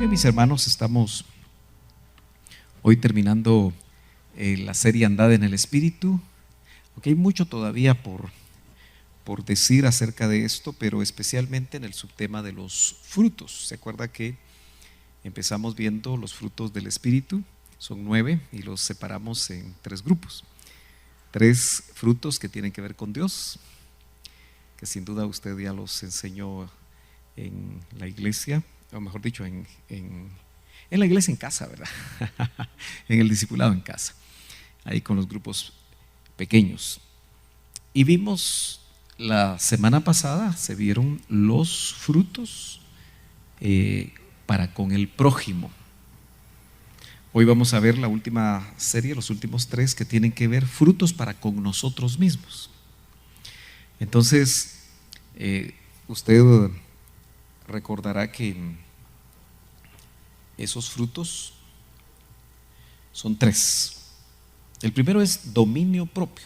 Bien, mis hermanos, estamos hoy terminando la serie Andad en el Espíritu, aunque hay mucho todavía por decir acerca de esto, pero especialmente en el subtema de los frutos. ¿Se acuerda que empezamos viendo los frutos del Espíritu? Son 9 y los separamos en 3 grupos. 3 frutos que tienen que ver con Dios, que sin duda usted ya los enseñó en la iglesia, o mejor dicho, en la iglesia en casa, ¿verdad? En el discipulado en casa, ahí con los grupos pequeños. Y vimos la semana pasada, se vieron los frutos para con el prójimo. Hoy vamos a ver la última serie, los últimos 3 que tienen que ver frutos para con nosotros mismos. Entonces, usted recordará que esos frutos son 3. El primero es dominio propio.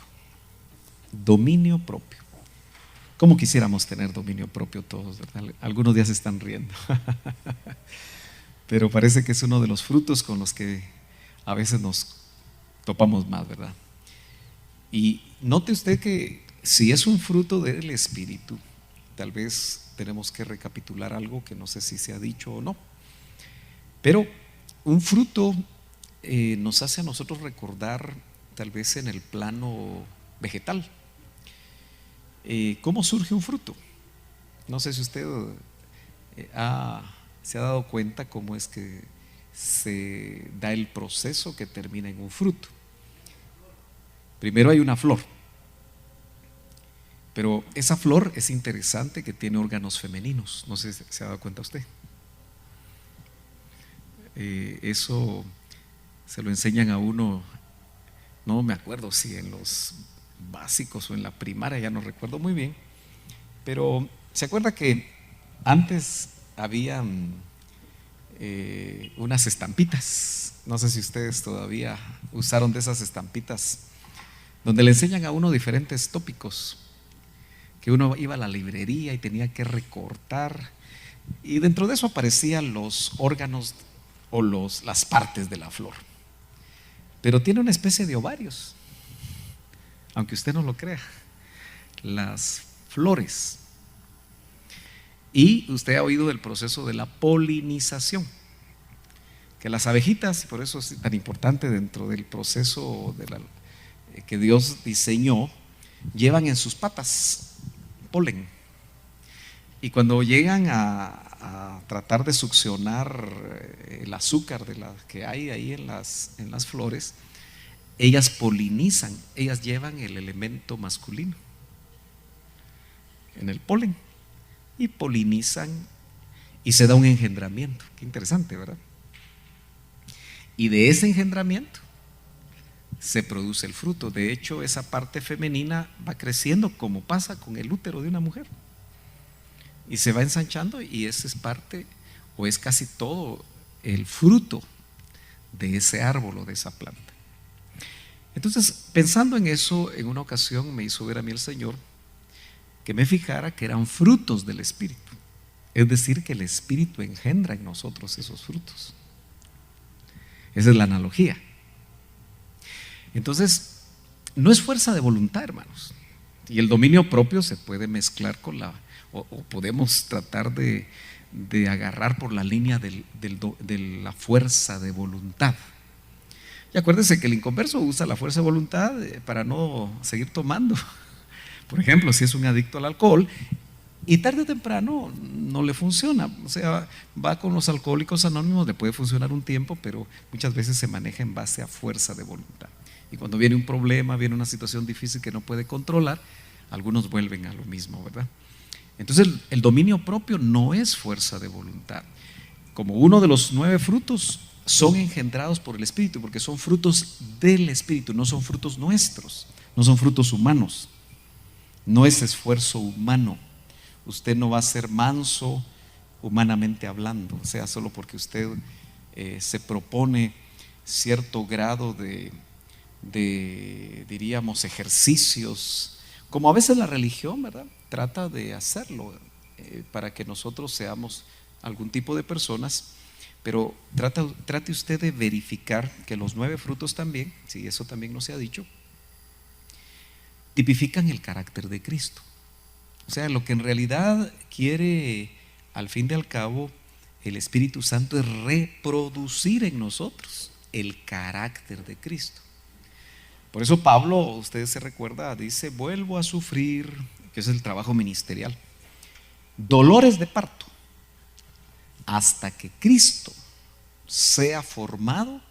Dominio propio. ¿Cómo quisiéramos tener dominio propio todos, verdad? Algunos días se están riendo. Pero parece que es uno de los frutos con los que a veces nos topamos más, ¿verdad? Y note usted que si es un fruto del Espíritu, tal vez tenemos que recapitular algo que no sé si se ha dicho o no. Pero un fruto nos hace a nosotros recordar, tal vez en el plano vegetal, cómo surge un fruto. No sé si usted se ha dado cuenta cómo es que se da el proceso que termina en un fruto. Primero hay una flor, pero esa flor es interesante que tiene órganos femeninos. No sé si se ha dado cuenta usted. Eso se lo enseñan a uno, no me acuerdo si en los básicos o en la primaria, ya no recuerdo muy bien, pero se acuerda que antes habían unas estampitas, no sé si ustedes todavía usaron de esas estampitas, donde le enseñan a uno diferentes tópicos, que uno iba a la librería y tenía que recortar, y dentro de eso aparecían los órganos o las partes de la flor. Pero tiene una especie de ovarios, aunque usted no lo crea, las flores. Y usted ha oído del proceso de la polinización, que las abejitas, y por eso es tan importante dentro del proceso que Dios diseñó, llevan en sus patas polen. Y cuando llegan a tratar de succionar el azúcar de la que hay ahí en las flores, ellas polinizan, ellas llevan el elemento masculino en el polen y polinizan y se da un engendramiento. Qué interesante, ¿verdad? Y de ese engendramiento se produce el fruto. De hecho, esa parte femenina va creciendo como pasa con el útero de una mujer. Y se va ensanchando y ese es parte o es casi todo el fruto de ese árbol o de esa planta. Entonces, pensando en eso, en una ocasión me hizo ver a mí el Señor que me fijara que eran frutos del Espíritu. Es decir, que el Espíritu engendra en nosotros esos frutos. Esa es la analogía. Entonces, no es fuerza de voluntad, hermanos. Y el dominio propio se puede mezclar con o podemos tratar de agarrar por la línea de la fuerza de voluntad. Y acuérdense que el inconverso usa la fuerza de voluntad para no seguir tomando. Por ejemplo, si es un adicto al alcohol y tarde o temprano no le funciona, o sea, va con los alcohólicos anónimos, le puede funcionar un tiempo, pero muchas veces se maneja en base a fuerza de voluntad. Y cuando viene un problema, viene una situación difícil que no puede controlar, algunos vuelven a lo mismo, ¿verdad? Entonces el dominio propio no es fuerza de voluntad. Como uno de los 9 frutos son engendrados por el Espíritu, porque son frutos del Espíritu, no son frutos nuestros, no son frutos humanos, no es esfuerzo humano. Usted no va a ser manso humanamente hablando, o sea, solo porque usted se propone cierto grado de diríamos, ejercicios, como a veces la religión, ¿verdad?, trata de hacerlo para que nosotros seamos algún tipo de personas, pero trate usted de verificar que los 9 frutos también, si eso también no se ha dicho, tipifican el carácter de Cristo. O sea, lo que en realidad quiere, al fin y al cabo, el Espíritu Santo es reproducir en nosotros el carácter de Cristo. Por eso Pablo, ustedes se recuerdan, dice: vuelvo a sufrir, que es el trabajo ministerial, dolores de parto, hasta que Cristo sea formado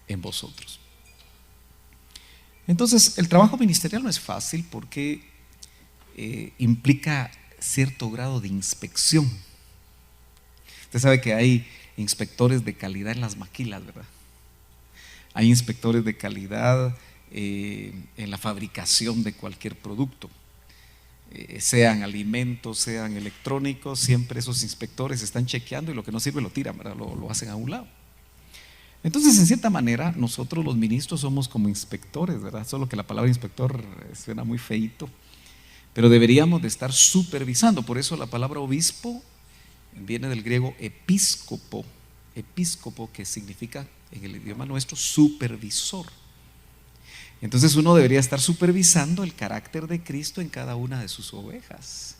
en vosotros. Entonces, el trabajo ministerial no es fácil porque implica cierto grado de inspección. Usted sabe que hay inspectores de calidad en las maquilas, ¿verdad? Hay inspectores de calidad en la fabricación de cualquier producto, sean alimentos, sean electrónicos. Siempre esos inspectores están chequeando y lo que no sirve lo tiran, ¿verdad? Lo hacen a un lado. Entonces, en cierta manera, nosotros los ministros somos como inspectores, ¿verdad? Solo que la palabra inspector suena muy feíto, pero deberíamos de estar supervisando. Por eso la palabra obispo viene del griego episcopo, que significa en el idioma nuestro supervisor. Entonces uno debería estar supervisando el carácter de Cristo en cada una de sus ovejas.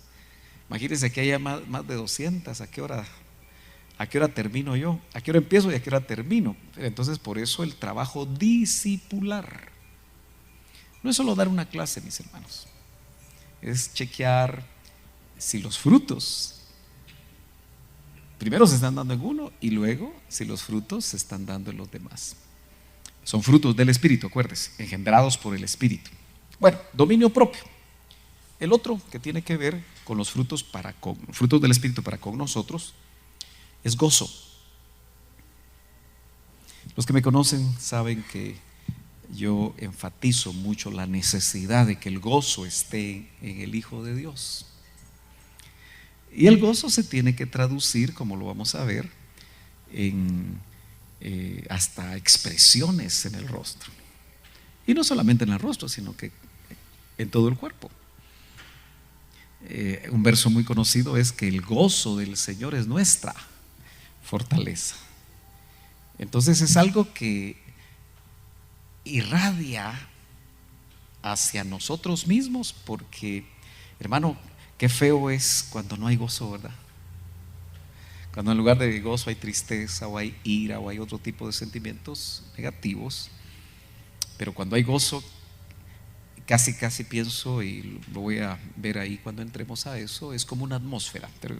Imagínense que haya más de 200, ¿a qué hora termino yo? ¿A qué hora empiezo y a qué hora termino? Entonces, por eso el trabajo discipular no es solo dar una clase, mis hermanos, es chequear si los frutos primero se están dando en uno y luego si los frutos se están dando en los demás. Son frutos del Espíritu, acuérdense, engendrados por el Espíritu. Bueno, dominio propio. El otro que tiene que ver con los frutos del Espíritu para con nosotros es gozo. Los que me conocen saben que yo enfatizo mucho la necesidad de que el gozo esté en el Hijo de Dios. Y el gozo se tiene que traducir, como lo vamos a ver, en hasta expresiones en el rostro. Y no solamente en el rostro, sino que en todo el cuerpo. Un verso muy conocido es que el gozo del Señor es nuestra fortaleza. Entonces es algo que irradia hacia nosotros mismos, porque, hermano, qué feo es cuando no hay gozo, ¿verdad? Cuando en lugar de gozo hay tristeza o hay ira o hay otro tipo de sentimientos negativos. Pero cuando hay gozo, casi pienso, y lo voy a ver ahí cuando entremos a eso, es como una atmósfera, pero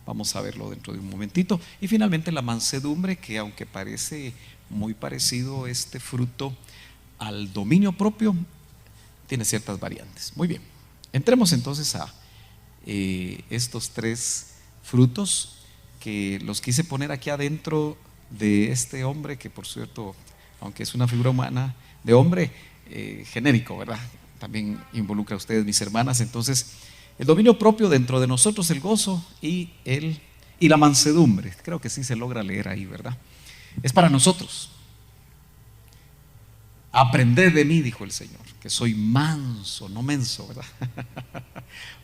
vamos a verlo dentro de un momentito. Y finalmente la mansedumbre, que aunque parece muy parecido este fruto al dominio propio, tiene ciertas variantes. Muy bien, entremos entonces a estos 3 frutos que los quise poner aquí adentro de este hombre, que por cierto, aunque es una figura humana de hombre, genérico, ¿verdad? También involucra a ustedes, mis hermanas. Entonces, el dominio propio dentro de nosotros, el gozo y la mansedumbre. Creo que sí se logra leer ahí, ¿verdad? Es para nosotros. Aprended de mí, dijo el Señor, que soy manso, no menso, ¿verdad?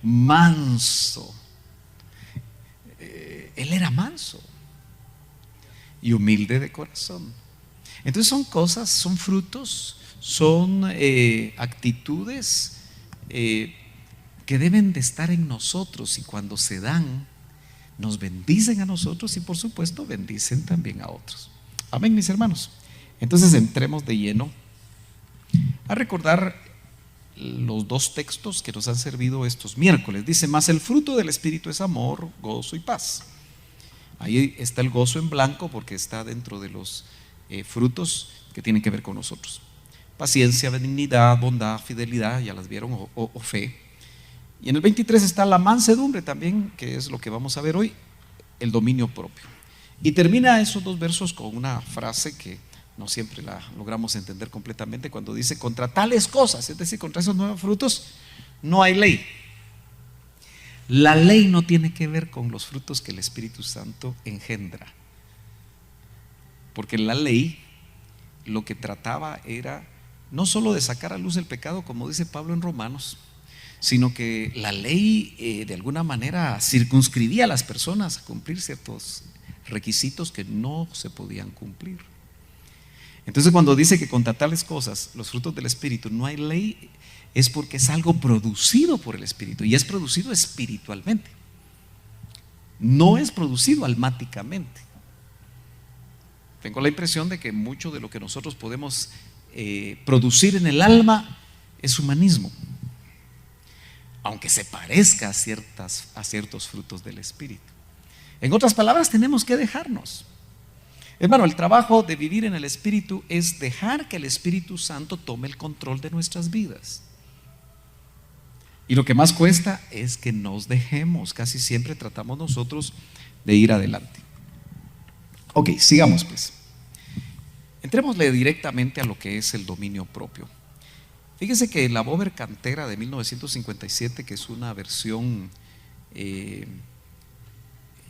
Manso. Él era manso y humilde de corazón. Entonces son cosas, son frutos, son actitudes que deben de estar en nosotros, y cuando se dan, nos bendicen a nosotros y por supuesto bendicen también a otros. Amén, mis hermanos. Entonces entremos de lleno a recordar los 2 textos que nos han servido estos miércoles. Dice: mas el fruto del Espíritu es amor, gozo y paz. Ahí está el gozo en blanco porque está dentro de los frutos que tienen que ver con nosotros. Paciencia, benignidad, bondad, fidelidad, ya las vieron, o fe. Y en el 23 está la mansedumbre también, que es lo que vamos a ver hoy, el dominio propio. Y termina esos 2 versos con una frase que no siempre la logramos entender completamente, cuando dice: contra tales cosas, es decir, contra esos 9 frutos, no hay ley. La ley no tiene que ver con los frutos que el Espíritu Santo engendra, porque la ley lo que trataba era no solo de sacar a luz el pecado, como dice Pablo en Romanos, sino que la ley de alguna manera circunscribía a las personas a cumplir ciertos requisitos que no se podían cumplir. Entonces cuando dice que contra tales cosas, los frutos del Espíritu, no hay ley, es porque es algo producido por el Espíritu y es producido espiritualmente. No es producido almáticamente. Tengo la impresión de que mucho de lo que nosotros podemos producir en el alma es humanismo, aunque se parezca a ciertos frutos del Espíritu. En otras palabras, tenemos que dejarnos. Hermano, el trabajo de vivir en el Espíritu es dejar que el Espíritu Santo tome el control de nuestras vidas. Y lo que más cuesta es que nos dejemos. Casi siempre tratamos nosotros de ir adelante. Ok, sigamos pues. Entrémosle directamente a lo que es el dominio propio. Fíjese que la Bober Cantera de 1957, que es una versión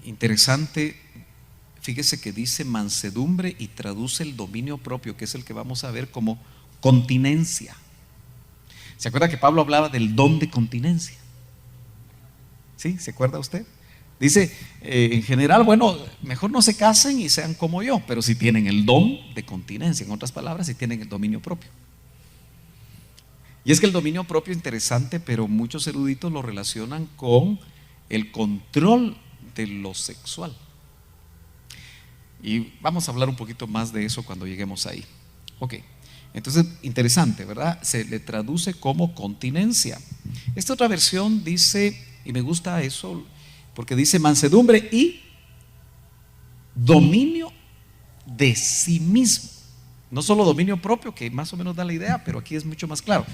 interesante, fíjese que dice mansedumbre y traduce el dominio propio, que es el que vamos a ver como continencia. ¿Se acuerda que Pablo hablaba del don de continencia? ¿Sí? ¿Se acuerda usted? Dice, en general, bueno, mejor no se casen y sean como yo, pero si tienen el don de continencia, en otras palabras, si tienen el dominio propio. Y es que el dominio propio es interesante, pero muchos eruditos lo relacionan con el control de lo sexual. Y vamos a hablar un poquito más de eso cuando lleguemos ahí. Ok, entonces interesante, ¿verdad? Se le traduce como continencia. Esta otra versión dice, y me gusta eso, porque dice mansedumbre y dominio de sí mismo. No solo dominio propio, que más o menos da la idea, pero aquí es mucho más claro.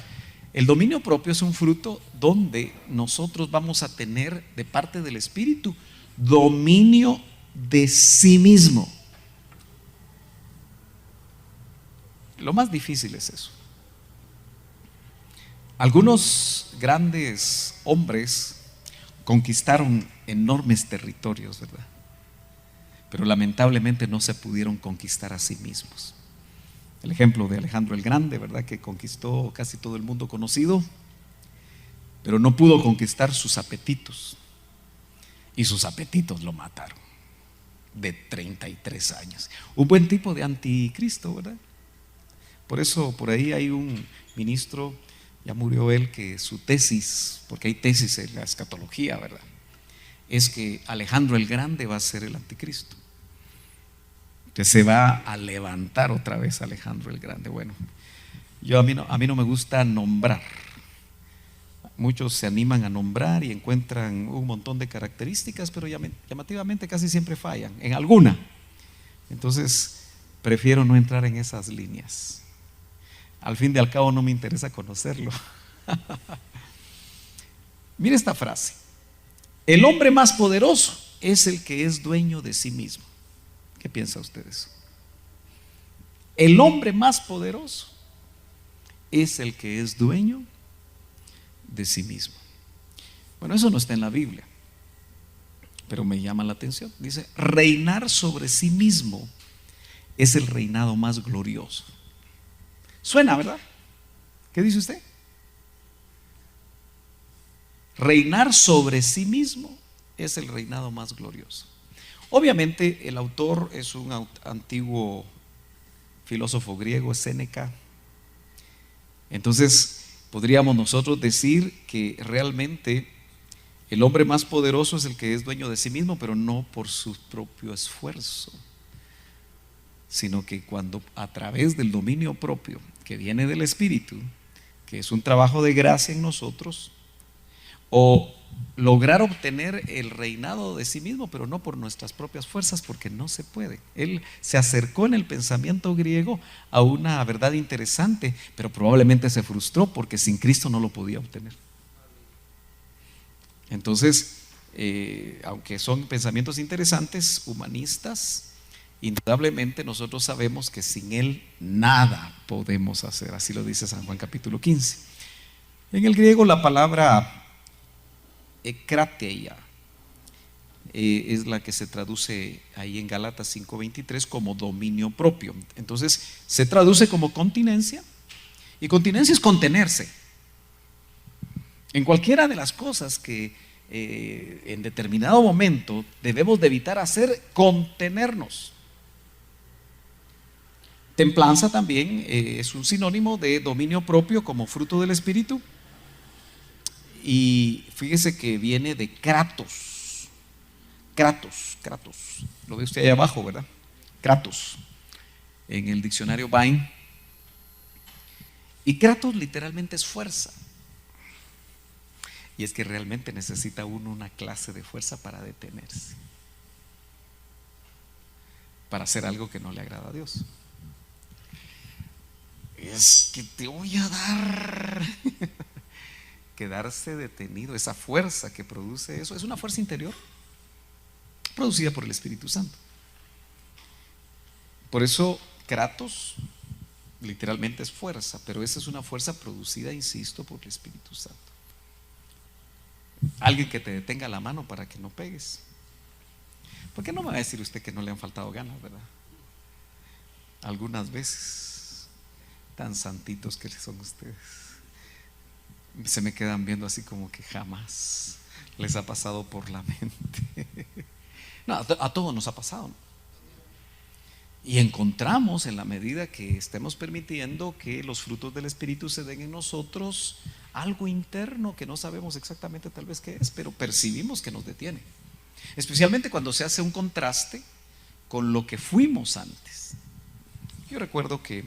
El dominio propio es un fruto donde nosotros vamos a tener de parte del Espíritu dominio de sí mismo. Lo más difícil es eso. Algunos grandes hombres conquistaron enormes territorios, ¿verdad? Pero lamentablemente no se pudieron conquistar a sí mismos. El ejemplo de Alejandro el Grande, ¿verdad? Que conquistó casi todo el mundo conocido, pero no pudo conquistar sus apetitos. Y sus apetitos lo mataron. De 33 años. Un buen tipo de anticristo, ¿verdad? Por eso por ahí hay un ministro, ya murió él, que su tesis, porque hay tesis en la escatología, ¿verdad? Es que Alejandro el Grande va a ser el anticristo. Entonces se va a levantar otra vez Alejandro el Grande. Bueno, a mí no me gusta nombrar. Muchos se animan a nombrar y encuentran un montón de características, pero llamativamente casi siempre fallan en alguna. Entonces prefiero no entrar en esas líneas. Al fin y al cabo no me interesa conocerlo. Mire esta frase: el hombre más poderoso es el que es dueño de sí mismo. ¿Qué piensa usted de eso? El hombre más poderoso es el que es dueño de sí mismo. Bueno, eso no está en la Biblia, pero me llama la atención. Dice, reinar sobre sí mismo es el reinado más glorioso. Suena, ¿verdad? ¿Qué dice usted? Reinar sobre sí mismo es el reinado más glorioso. Obviamente el autor es un antiguo filósofo griego, Séneca. Entonces podríamos nosotros decir que realmente el hombre más poderoso es el que es dueño de sí mismo, pero no por su propio esfuerzo, sino que cuando a través del dominio propio que viene del Espíritu, que es un trabajo de gracia en nosotros, o lograr obtener el reinado de sí mismo, pero no por nuestras propias fuerzas, porque no se puede. Él se acercó en el pensamiento griego a una verdad interesante, pero probablemente se frustró porque sin Cristo no lo podía obtener. Entonces, aunque son pensamientos interesantes, humanistas, indudablemente nosotros sabemos que sin Él nada podemos hacer. Así lo dice San Juan capítulo 15. En el griego la palabra krateia es la que se traduce ahí en Gálatas 5:23 como dominio propio. Entonces se traduce como continencia, y continencia es contenerse en cualquiera de las cosas que en determinado momento debemos de evitar hacer, contenernos. Templanza también es un sinónimo de dominio propio como fruto del Espíritu. Y fíjese que viene de kratos. Kratos. Lo ve usted ahí abajo, ¿verdad? Kratos. En el diccionario Vine. Y kratos literalmente es fuerza. Y es que realmente necesita uno una clase de fuerza para detenerse, para hacer algo que no le agrada a Dios. Es que te voy a dar. Quedarse detenido, esa fuerza que produce eso, es una fuerza interior producida por el Espíritu Santo. Por eso kratos literalmente es fuerza, pero esa es una fuerza producida, insisto, por el Espíritu Santo. Alguien que te detenga la mano para que no pegues. ¿Por qué no me va a decir usted que no le han faltado ganas, verdad? Algunas veces, tan santitos que son ustedes, se me quedan viendo así como que jamás les ha pasado por la mente. No, a todos nos ha pasado, ¿no? Y encontramos, en la medida que estemos permitiendo que los frutos del Espíritu se den en nosotros, algo interno que no sabemos exactamente tal vez qué es, pero percibimos que nos detiene. Especialmente cuando se hace un contraste con lo que fuimos antes. Yo recuerdo que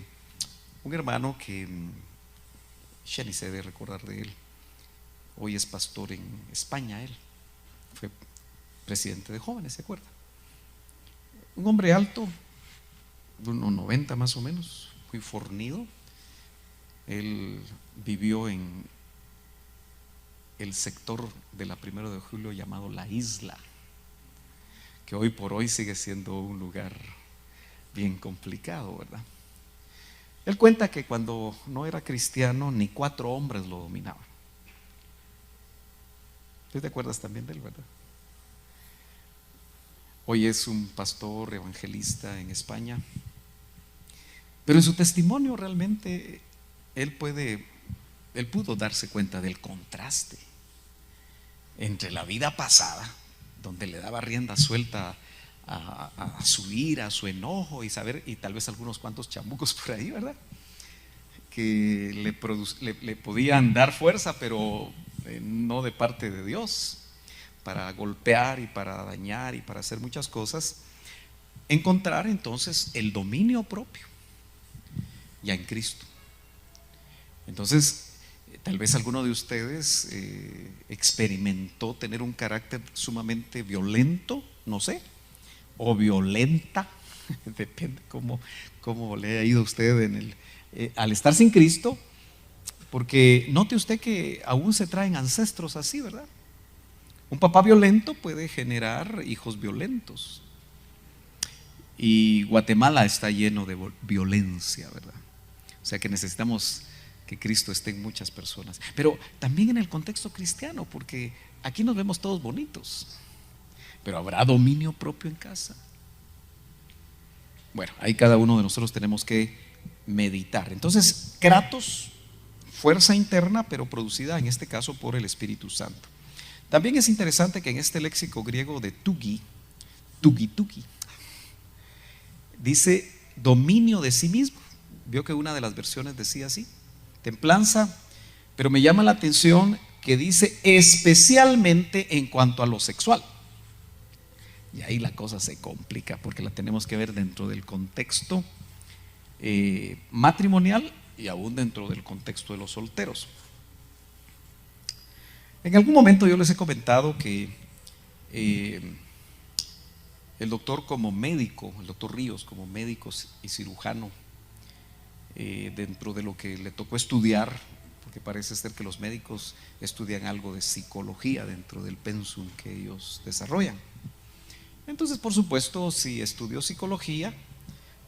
un hermano que ya ni sé de recordar de él, hoy es pastor en España. Él fue presidente de jóvenes, ¿se acuerda? Un hombre alto, de unos 90 más o menos, muy fornido. Él vivió en el sector de la 1 de julio llamado La Isla, que hoy por hoy sigue siendo un lugar bien complicado, ¿verdad? Él cuenta que cuando no era cristiano ni 4 hombres lo dominaban. ¿Tú te acuerdas también de él, verdad? Hoy es un pastor evangelista en España, pero en su testimonio realmente él pudo darse cuenta del contraste entre la vida pasada, donde le daba rienda suelta a su ira, a su enojo, y tal vez algunos cuantos chamucos por ahí, ¿verdad? Que le podían dar fuerza, pero no de parte de Dios, para golpear y para dañar y para hacer muchas cosas. Encontrar entonces el dominio propio ya en Cristo. Entonces, tal vez alguno de ustedes experimentó tener un carácter sumamente violento, no sé, o violenta, depende cómo le haya ido a usted al estar sin Cristo, porque note usted que aún se traen ancestros así, ¿verdad? Un papá violento puede generar hijos violentos, y Guatemala está lleno de violencia, ¿verdad? O sea que necesitamos que Cristo esté en muchas personas, pero también en el contexto cristiano, porque aquí nos vemos todos bonitos, pero ¿habrá dominio propio en casa? Bueno, ahí cada uno de nosotros tenemos que meditar. Entonces, kratos, fuerza interna, pero producida en este caso por el Espíritu Santo. También es interesante que en este léxico griego de tugi, dice dominio de sí mismo. Vio que una de las versiones decía así, templanza, pero me llama la atención que dice especialmente en cuanto a lo sexual. Y ahí la cosa se complica porque la tenemos que ver dentro del contexto matrimonial y aún dentro del contexto de los solteros. En algún momento yo les he comentado que el doctor como médico, el doctor Ríos como médico y cirujano, dentro de lo que le tocó estudiar, porque parece ser que los médicos estudian algo de psicología dentro del pensum que ellos desarrollan. Entonces, por supuesto, si estudió psicología,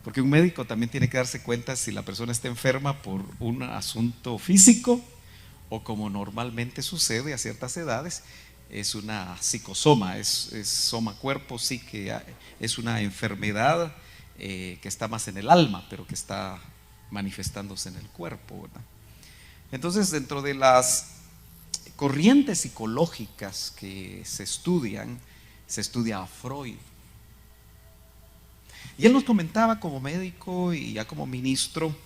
porque un médico también tiene que darse cuenta si la persona está enferma por un asunto físico o, como normalmente sucede a ciertas edades, es una psicosoma, es soma cuerpo, psique, es una enfermedad que está más en el alma, pero que está manifestándose en el cuerpo, ¿verdad? Entonces, dentro de las corrientes psicológicas que se estudia a Freud. Y él nos comentaba como médico y ya como ministro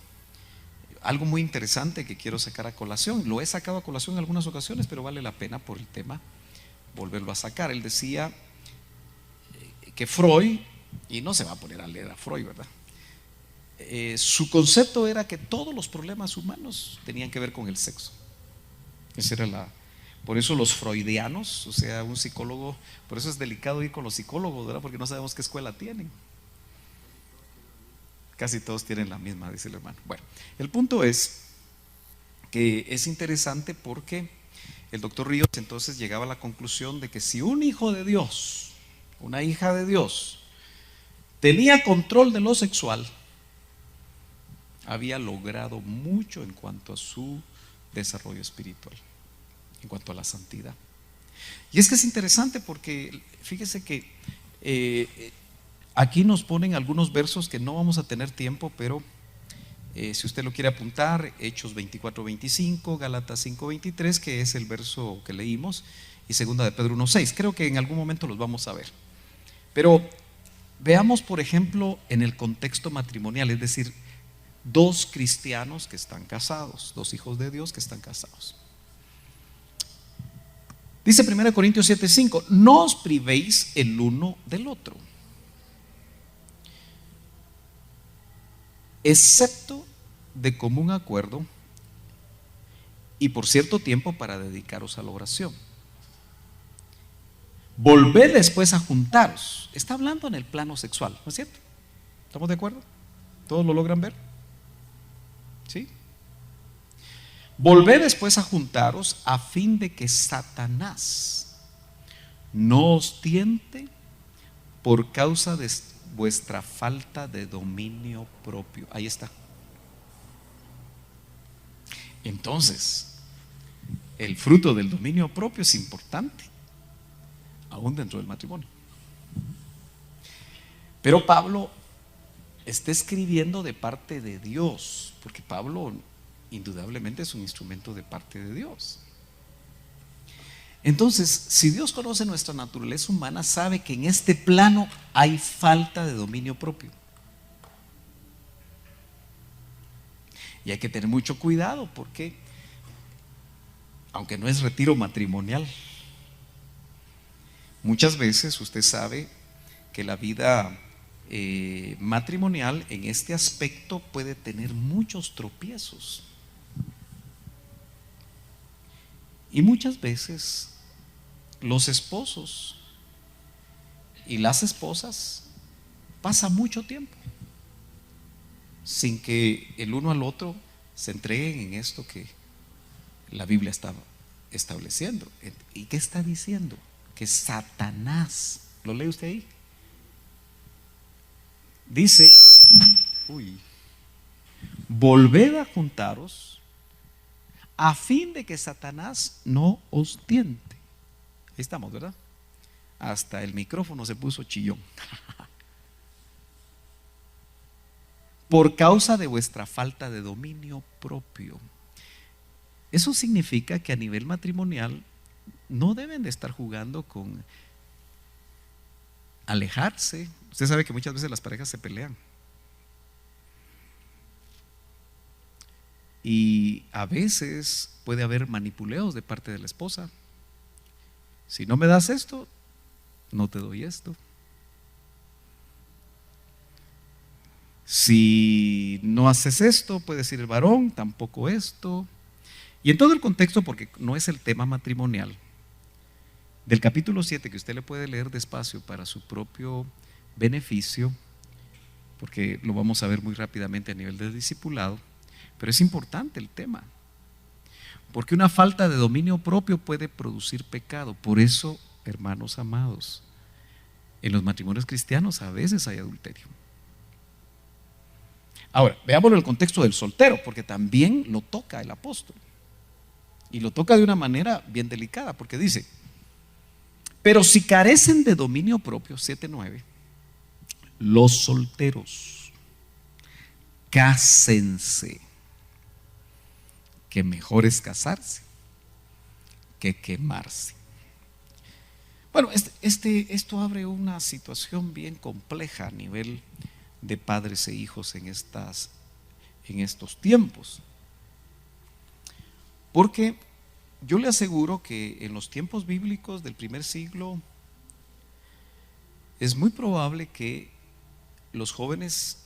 algo muy interesante que quiero sacar a colación. Lo he sacado a colación en algunas ocasiones, pero vale la pena por el tema volverlo a sacar. Él decía que Freud, y no se va a poner a leer a Freud, ¿verdad? Su concepto era que todos los problemas humanos tenían que ver con el sexo. Esa era por eso los freudianos, o sea, un psicólogo, por eso es delicado ir con los psicólogos, ¿verdad? Porque no sabemos qué escuela tienen. Casi todos tienen la misma, dice el hermano. Bueno, el punto es que es interesante porque el doctor Ríos entonces llegaba a la conclusión de que si un hijo de Dios, una hija de Dios, tenía control de lo sexual, había logrado mucho en cuanto a su desarrollo espiritual, en cuanto a la santidad. Y es que es interesante porque fíjese que aquí nos ponen algunos versos que no vamos a tener tiempo, pero si usted lo quiere apuntar, Hechos 24:25, Gálatas 5:23, que es el verso que leímos, y segunda de Pedro 1:6. Creo que en algún momento los vamos a ver. Pero veamos, por ejemplo, en el contexto matrimonial, es decir, dos cristianos que están casados, dos hijos de Dios que están casados. Dice 1 Corintios 7:5, no os privéis el uno del otro, excepto de común acuerdo y por cierto tiempo para dedicaros a la oración. Volved después a juntaros. Está hablando en el plano sexual, ¿no es cierto? ¿Estamos de acuerdo? ¿Todos lo logran ver? ¿Sí? Volved después a juntaros a fin de que Satanás no os tiente por causa de vuestra falta de dominio propio. Ahí está. Entonces, el fruto del dominio propio es importante, aún dentro del matrimonio. Pero Pablo está escribiendo de parte de Dios, porque Pablo indudablemente es un instrumento de parte de Dios. Entonces, si Dios conoce nuestra naturaleza humana, sabe que en este plano hay falta de dominio propio. Y hay que tener mucho cuidado porque, aunque no es retiro matrimonial, muchas veces usted sabe que la vida matrimonial en este aspecto puede tener muchos tropiezos. Y muchas veces los esposos y las esposas pasan mucho tiempo sin que el uno al otro se entreguen en esto que la Biblia está estableciendo. ¿Y qué está diciendo? Que Satanás, ¿lo lee usted ahí? Dice, volved a juntaros a fin de que Satanás no os tiente. Ahí estamos, ¿verdad? Hasta el micrófono se puso chillón. Por causa de vuestra falta de dominio propio. Eso significa que a nivel matrimonial no deben de estar jugando con alejarse. Usted sabe que muchas veces las parejas se pelean. Y a veces puede haber manipuleos de parte de la esposa. Si no me das esto, no te doy esto. Si no haces esto, puede decir el varón, tampoco esto. Y en todo el contexto, porque no es el tema matrimonial, del capítulo 7, que usted le puede leer despacio para su propio beneficio, porque lo vamos a ver muy rápidamente a nivel de discipulado, pero es importante el tema, porque una falta de dominio propio puede producir pecado. Por eso, hermanos amados, en los matrimonios cristianos a veces hay adulterio. Ahora, veámoslo en el contexto del soltero, porque también lo toca el apóstol. Y lo toca de una manera bien delicada, porque dice, pero si carecen de dominio propio, 7:9, los solteros, cásense, que mejor es casarse que quemarse. Bueno, esto abre una situación bien compleja a nivel de padres e hijos en estos tiempos. Porque yo le aseguro que en los tiempos bíblicos del primer siglo es muy probable que los jóvenes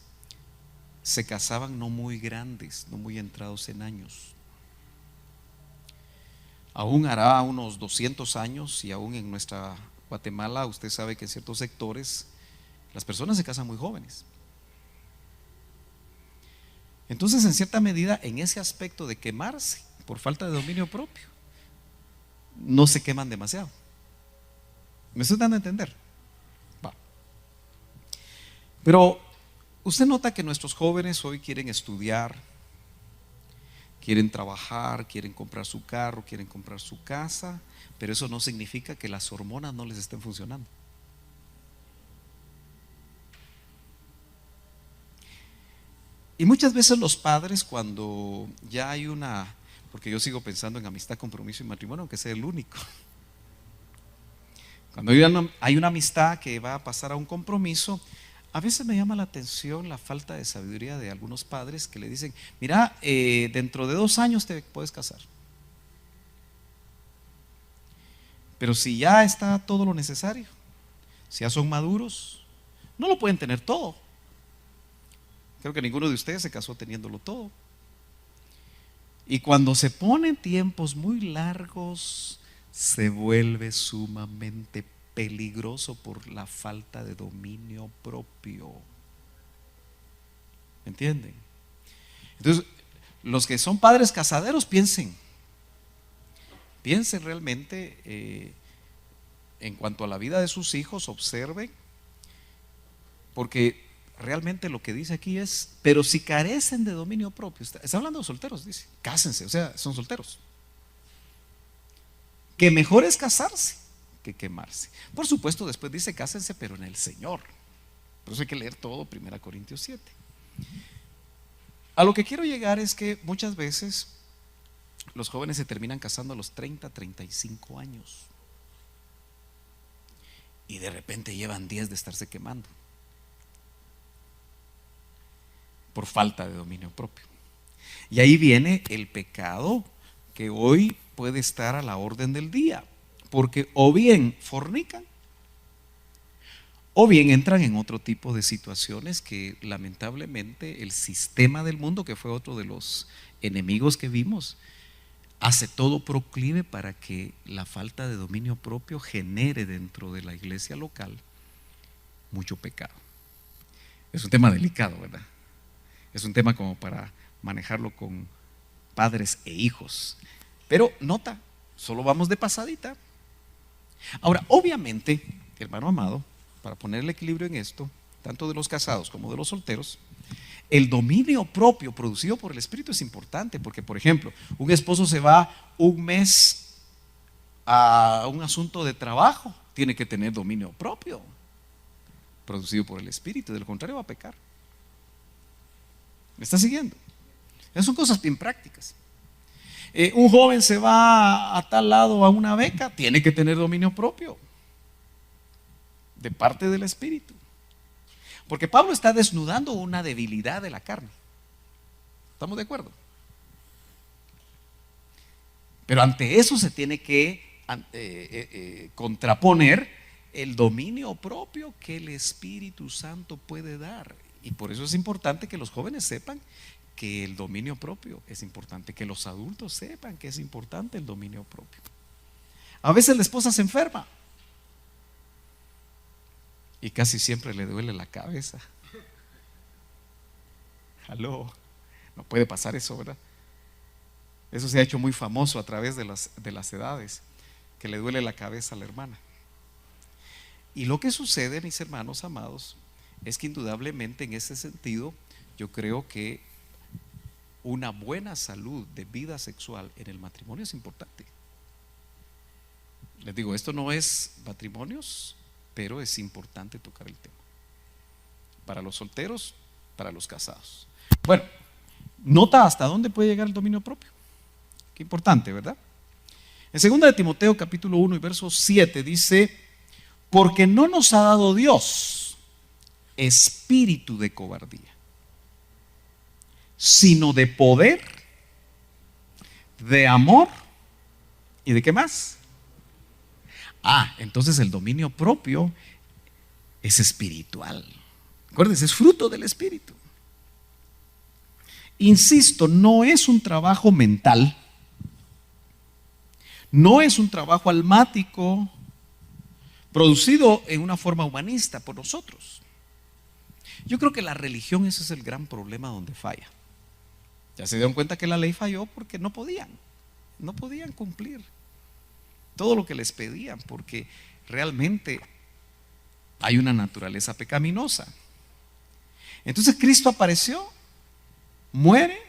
se casaban no muy grandes, no muy entrados en años. Aún hará unos 200 años y aún en nuestra Guatemala, usted sabe que en ciertos sectores las personas se casan muy jóvenes. Entonces, en cierta medida, en ese aspecto de quemarse por falta de dominio propio, no se queman demasiado. ¿Me estoy dando a entender? Va. Pero usted nota que nuestros jóvenes hoy quieren estudiar, quieren trabajar, quieren comprar su carro, quieren comprar su casa, pero eso no significa que las hormonas no les estén funcionando. Y muchas veces los padres, cuando ya hay porque yo sigo pensando en amistad, compromiso y matrimonio, aunque sea el único. Cuando hay una amistad que va a pasar a un compromiso, a veces me llama la atención la falta de sabiduría de algunos padres que le dicen: mira, dentro de 2 años te puedes casar. Pero si ya está todo lo necesario, si ya son maduros, no lo pueden tener todo. Creo que ninguno de ustedes se casó teniéndolo todo. Y cuando se ponen tiempos muy largos, se vuelve sumamente peligroso por la falta de dominio propio. ¿Me entienden? Entonces, los que son padres casaderos, piensen realmente en cuanto a la vida de sus hijos, observen, porque realmente lo que dice aquí es: pero si carecen de dominio propio. Está hablando de solteros, dice, cásense, o sea, son solteros. Que mejor es casarse que quemarse. Por supuesto, después dice: cásense, pero en el Señor. Por eso hay que leer todo 1 Corintios 7. A lo que quiero llegar es que muchas veces los jóvenes se terminan casando a los 30, 35 años. Y de repente llevan 10 de estarse quemando por falta de dominio propio. Y ahí viene el pecado que hoy puede estar a la orden del día, porque o bien fornican o bien entran en otro tipo de situaciones que lamentablemente el sistema del mundo, que fue otro de los enemigos que vimos, hace todo proclive para que la falta de dominio propio genere dentro de la iglesia local mucho pecado. Es un tema delicado, ¿verdad? Es un tema como para manejarlo con padres e hijos. Pero nota, solo vamos de pasadita. Ahora, obviamente, hermano amado, para ponerle equilibrio en esto, tanto de los casados como de los solteros, el dominio propio producido por el Espíritu es importante, porque, por ejemplo, un esposo se va un mes a un asunto de trabajo, tiene que tener dominio propio, producido por el Espíritu, de lo contrario va a pecar. ¿Me está siguiendo? Esas son cosas bien prácticas. Un joven se va a tal lado a una beca, tiene que tener dominio propio, de parte del Espíritu. Porque Pablo está desnudando una debilidad de la carne. ¿Estamos de acuerdo? Pero ante eso se tiene que contraponer el dominio propio que el Espíritu Santo puede dar. Y por eso es importante que los jóvenes sepan que el dominio propio es importante, que los adultos sepan que es importante el dominio propio. A veces la esposa se enferma y casi siempre le duele la cabeza. Aló, no puede pasar eso, ¿verdad? Eso se ha hecho muy famoso a través de las edades, que le duele la cabeza a la hermana. Y lo que sucede, mis hermanos amados, es que indudablemente en ese sentido yo creo que una buena salud de vida sexual en el matrimonio es importante. Les digo, esto no es matrimonios, pero es importante tocar el tema. Para los solteros, para los casados. Bueno, nota hasta dónde puede llegar el dominio propio. Qué importante, ¿verdad? En 2 de Timoteo capítulo 1 y verso 7 dice: porque no nos ha dado Dios espíritu de cobardía, sino de poder, de amor y de qué más. Entonces el dominio propio es espiritual. Acuérdense, es fruto del espíritu. Insisto, no es un trabajo mental, no es un trabajo almático producido en una forma humanista por nosotros. Yo creo que la religión, ese es el gran problema donde falla. Ya se dieron cuenta que la ley falló porque no podían cumplir todo lo que les pedían, porque realmente hay una naturaleza pecaminosa. Entonces Cristo apareció, muere,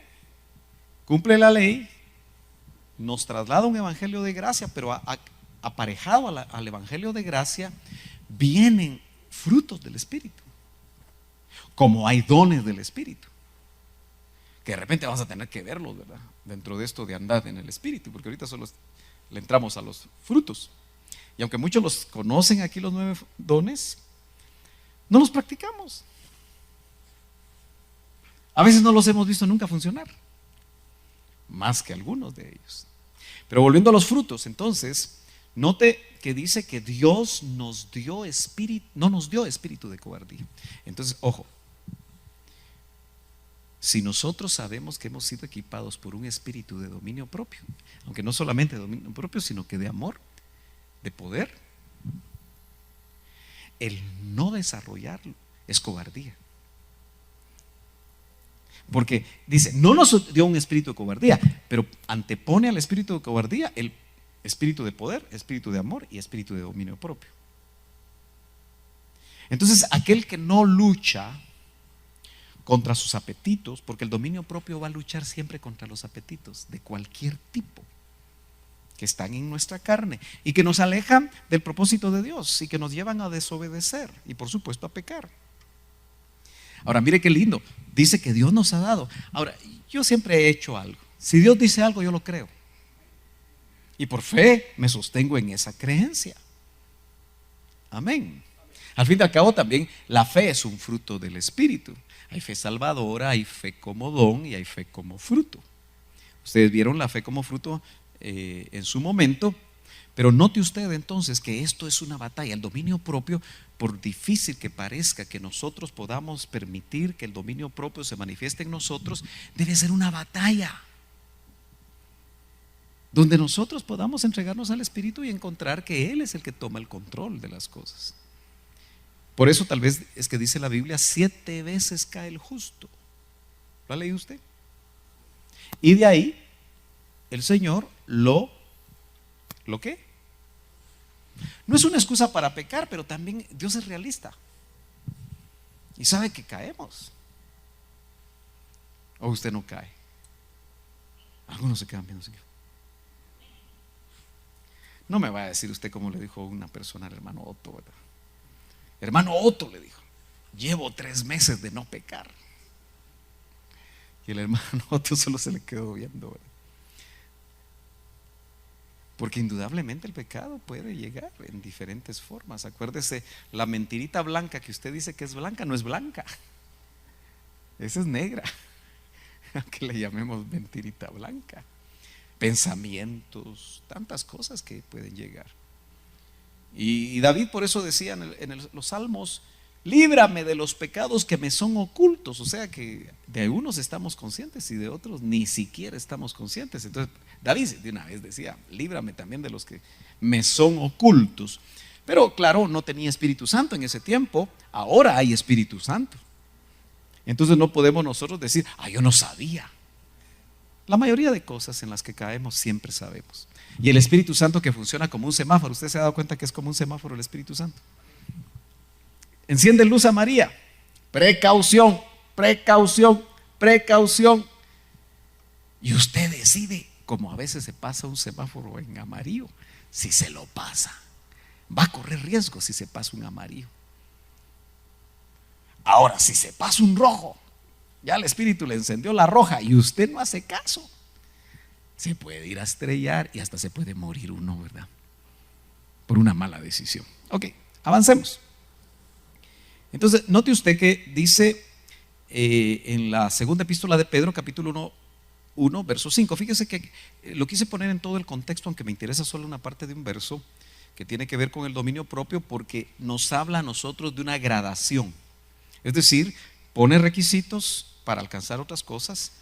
cumple la ley, nos traslada un evangelio de gracia, pero aparejado al evangelio de gracia vienen frutos del Espíritu, como hay dones del Espíritu, que de repente vamos a tener que verlos, ¿verdad? Dentro de esto de andar en el Espíritu, porque ahorita solo le entramos a los frutos. Y aunque muchos los conocen aquí, los 9 dones, no los practicamos. A veces no los hemos visto nunca funcionar, más que algunos de ellos. Pero volviendo a los frutos, entonces, note que dice que Dios nos dio espíritu, no nos dio espíritu de cobardía. Entonces, ojo, si nosotros sabemos que hemos sido equipados por un espíritu de dominio propio, aunque no solamente de dominio propio, sino que de amor, de poder, el no desarrollarlo es cobardía. Porque dice, no nos dio un espíritu de cobardía, pero antepone al espíritu de cobardía el espíritu de poder, espíritu de amor y espíritu de dominio propio. Entonces, aquel que no lucha contra sus apetitos, porque el dominio propio va a luchar siempre contra los apetitos de cualquier tipo que están en nuestra carne y que nos alejan del propósito de Dios y que nos llevan a desobedecer y por supuesto a pecar. Ahora mire qué lindo, dice que Dios nos ha dado. Ahora, yo siempre he hecho algo, si Dios dice algo yo lo creo y por fe me sostengo en esa creencia. Amén. Al fin y al cabo también la fe es un fruto del Espíritu. Hay fe salvadora, hay fe como don y hay fe como fruto. Ustedes vieron la fe como fruto en su momento, pero note usted entonces que esto es una batalla. El dominio propio, por difícil que parezca que nosotros podamos permitir que el dominio propio se manifieste en nosotros, debe ser una batalla donde nosotros podamos entregarnos al Espíritu y encontrar que Él es el que toma el control de las cosas. Por eso tal vez es que dice la Biblia, 7 veces cae el justo. ¿Lo ha leído usted? Y de ahí el Señor ¿lo qué? No es una excusa para pecar, pero también Dios es realista y sabe que caemos. O usted no cae. Algunos se quedan viendo así. No me va a decir usted como le dijo una persona al hermano Otto, ¿verdad? Hermano Otto, le dijo, llevo 3 meses de no pecar. Y el hermano Otto solo se le quedó viendo, ¿verdad? Porque indudablemente el pecado puede llegar en diferentes formas. Acuérdese, la mentirita blanca que usted dice que es blanca, no es blanca. Esa es negra. Aunque le llamemos mentirita blanca. Pensamientos, tantas cosas que pueden llegar. Y David por eso decía en los salmos, líbrame de los pecados que me son ocultos. O sea que de unos estamos conscientes y de otros ni siquiera estamos conscientes. Entonces David de una vez decía, líbrame también de los que me son ocultos. Pero claro, no tenía Espíritu Santo en ese tiempo. Ahora hay Espíritu Santo. Entonces no podemos nosotros decir, yo no sabía. La mayoría de cosas en las que caemos siempre sabemos. Y el Espíritu Santo, que funciona como un semáforo, ¿usted se ha dado cuenta que es como un semáforo el Espíritu Santo? Enciende luz amarilla, precaución, precaución, precaución. Y usted decide, como a veces se pasa un semáforo en amarillo, si se lo pasa, va a correr riesgo si se pasa un amarillo. Ahora, si se pasa un rojo, ya el Espíritu le encendió la roja y usted no hace caso, Se puede ir a estrellar y hasta se puede morir uno, ¿verdad? Por una mala decisión. Ok, avancemos. Entonces, note usted que dice en la segunda epístola de Pedro, capítulo 1, verso 5. Fíjese que lo quise poner en todo el contexto, aunque me interesa solo una parte de un verso que tiene que ver con el dominio propio, porque nos habla a nosotros de una gradación. Es decir, pone requisitos para alcanzar otras cosas.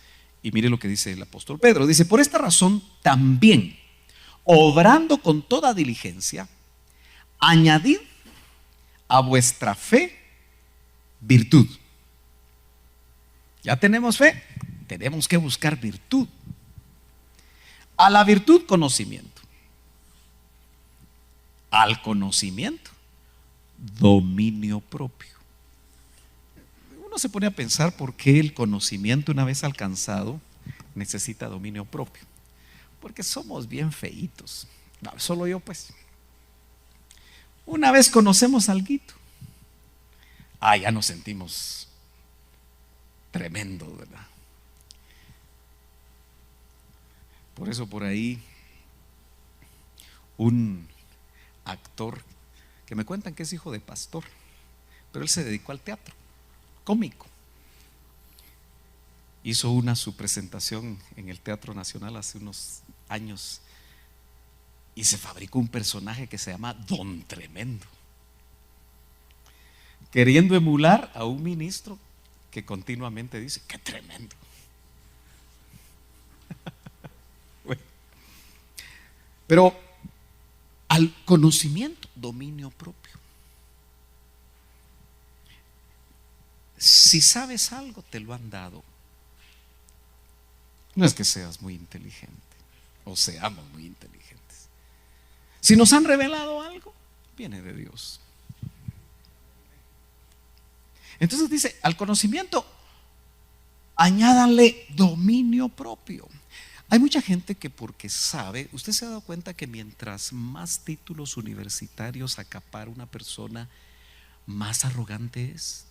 Y mire lo que dice el apóstol Pedro. Dice: por esta razón también, obrando con toda diligencia, añadid a vuestra fe virtud. Ya tenemos fe, tenemos que buscar virtud. A la virtud, conocimiento. Al conocimiento, dominio propio. Uno se pone a pensar por qué el conocimiento, una vez alcanzado, necesita dominio propio. Porque somos bien feitos. No, solo yo, pues. Una vez conocemos alguito, ya nos sentimos tremendo, ¿verdad? Por eso por ahí un actor que me cuentan que es hijo de pastor, pero él se dedicó al teatro cómico. Hizo su presentación en el Teatro Nacional hace unos años y se fabricó un personaje que se llama Don Tremendo, queriendo emular a un ministro que continuamente dice: ¡qué tremendo! Bueno, pero al conocimiento, dominio propio. Si sabes algo, te lo han dado. No es que seas muy inteligente o seamos muy inteligentes. Si nos han revelado algo, viene de Dios. Entonces dice: al conocimiento añádanle dominio propio. Hay mucha gente que porque sabe, usted se ha dado cuenta que mientras más títulos universitarios acapara una persona, más arrogante es.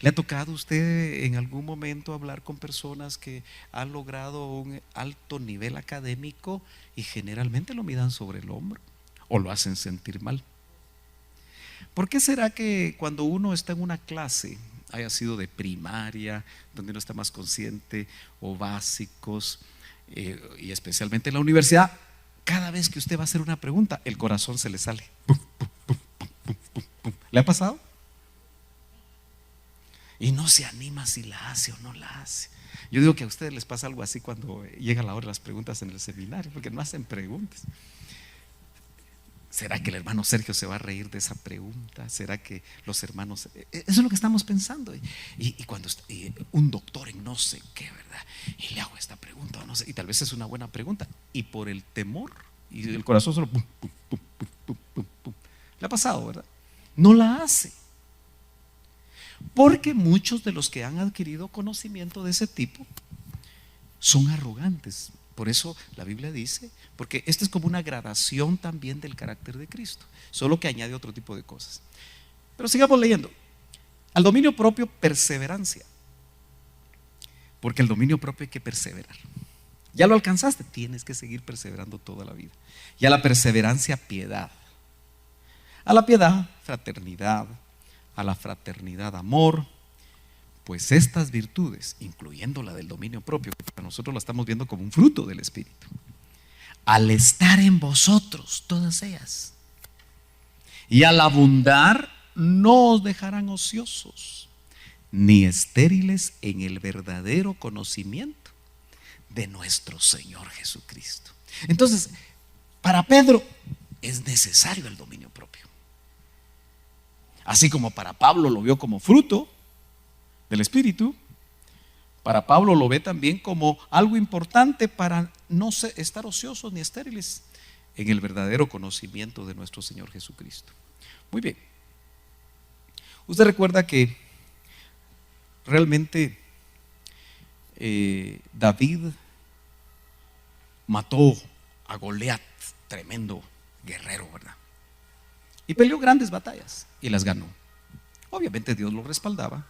¿Le ha tocado a usted en algún momento hablar con personas que han logrado un alto nivel académico y generalmente lo miran sobre el hombro o lo hacen sentir mal? ¿Por qué será que cuando uno está en una clase, haya sido de primaria, donde uno está más consciente, o básicos, y especialmente en la universidad, cada vez que usted va a hacer una pregunta, el corazón se le sale? Pum, pum, pum, pum, pum, pum, pum. ¿Le ha pasado? Y no se anima si la hace o no la hace. Yo digo que a ustedes les pasa algo así cuando llega la hora de las preguntas en el seminario, porque no hacen preguntas. ¿Será que el hermano Sergio se va a reír de esa pregunta? ¿Será que los hermanos? Eso es lo que estamos pensando. Y cuando un doctor en no sé qué, ¿verdad? Y le hago esta pregunta, o no sé, y tal vez es una buena pregunta, y por el temor y el corazón solo pum, pum, pum, pum, pum, pum, pum. Le ha pasado, ¿verdad? No la hace. Porque muchos de los que han adquirido conocimiento de ese tipo son arrogantes. Por eso la Biblia dice, porque esta es como una gradación también del carácter de Cristo, solo que añade otro tipo de cosas. Pero sigamos leyendo. Al dominio propio, perseverancia. Porque el dominio propio hay que perseverar. Ya lo alcanzaste, tienes que seguir perseverando toda la vida. Y a la perseverancia, piedad. A la piedad, fraternidad. A la fraternidad, amor. Pues estas virtudes, incluyendo la del dominio propio, que para nosotros la estamos viendo como un fruto del Espíritu, al estar en vosotros, todas ellas, y al abundar, no os dejarán ociosos, ni estériles en el verdadero conocimiento de nuestro Señor Jesucristo. Entonces, para Pedro es necesario el dominio propio. Así como para Pablo lo vio como fruto del Espíritu, para Pablo lo ve también como algo importante para no estar ociosos ni estériles en el verdadero conocimiento de nuestro Señor Jesucristo. Muy bien. Usted recuerda que realmente David mató a Goliat, tremendo guerrero, ¿verdad? Y peleó grandes batallas y las ganó. Obviamente Dios lo respaldaba,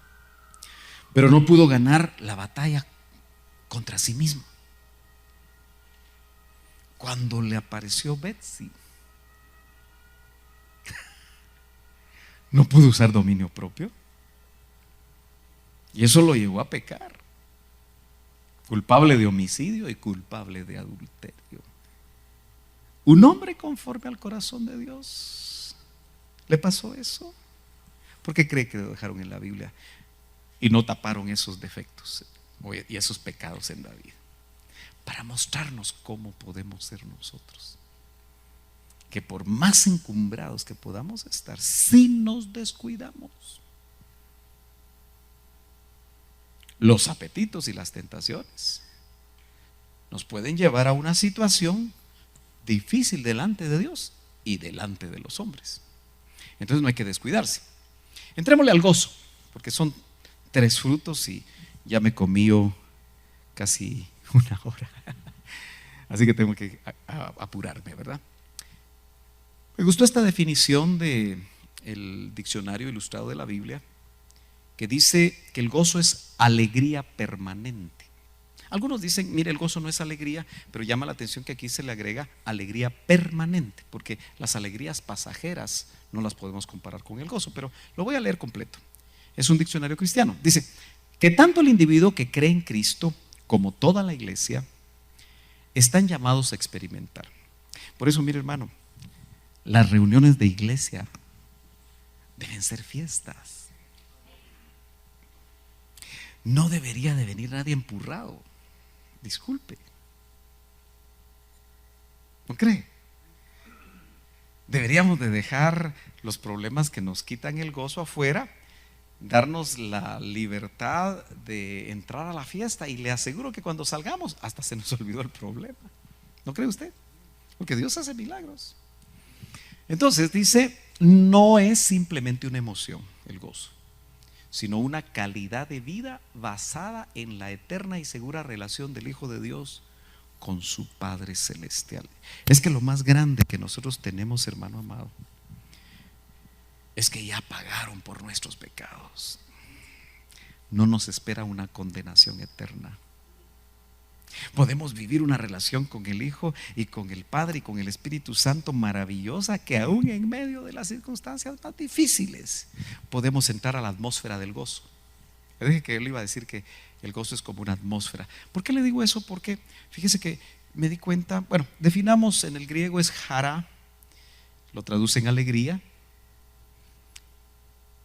pero no pudo ganar la batalla contra sí mismo. cuando le apareció Betsy, no pudo usar dominio propio. Y eso lo llevó a pecar. Culpable de homicidio y culpable de adulterio. Un hombre conforme al corazón de Dios. ¿Le pasó eso? ¿Por qué cree que lo dejaron en la Biblia y no taparon esos defectos y esos pecados en David? Para mostrarnos cómo podemos ser nosotros. Que por más encumbrados que podamos estar, si nos descuidamos, los apetitos y las tentaciones nos pueden llevar a una situación difícil delante de Dios y delante de los hombres. Entonces no hay que descuidarse. Entrémosle al gozo, porque son 3 frutos y ya me comí casi 1 hora. Así que tengo que apurarme, ¿verdad? Me gustó esta definición del Diccionario Ilustrado de la Biblia, que dice que el gozo es alegría permanente. Algunos dicen, mire, el gozo no es alegría, pero llama la atención que aquí se le agrega alegría permanente, porque las alegrías pasajeras no las podemos comparar con el gozo, pero lo voy a leer completo. Es un diccionario cristiano. Dice que tanto el individuo que cree en Cristo como toda la iglesia están llamados a experimentar. Por eso, mire, hermano, las reuniones de iglesia deben ser fiestas. No debería de venir nadie empurrado. Disculpe. ¿No cree? Deberíamos de dejar los problemas que nos quitan el gozo afuera, darnos la libertad de entrar a la fiesta, y le aseguro que cuando salgamos hasta se nos olvidó el problema. ¿No cree usted? Porque Dios hace milagros. Entonces dice, no es simplemente una emoción el gozo, sino una calidad de vida basada en la eterna y segura relación del Hijo de Dios con su Padre Celestial. Es que lo más grande que nosotros tenemos, hermano amado, es que ya pagaron por nuestros pecados. No nos espera una condenación eterna. Podemos vivir una relación con el Hijo y con el Padre y con el Espíritu Santo maravillosa, que aún en medio de las circunstancias más difíciles podemos entrar a la atmósfera del gozo. Le dije que él iba a decir que el gozo es como una atmósfera. ¿Por qué le digo eso? Porque fíjese que me di cuenta, bueno, definamos, en el griego es jara, lo traducen alegría,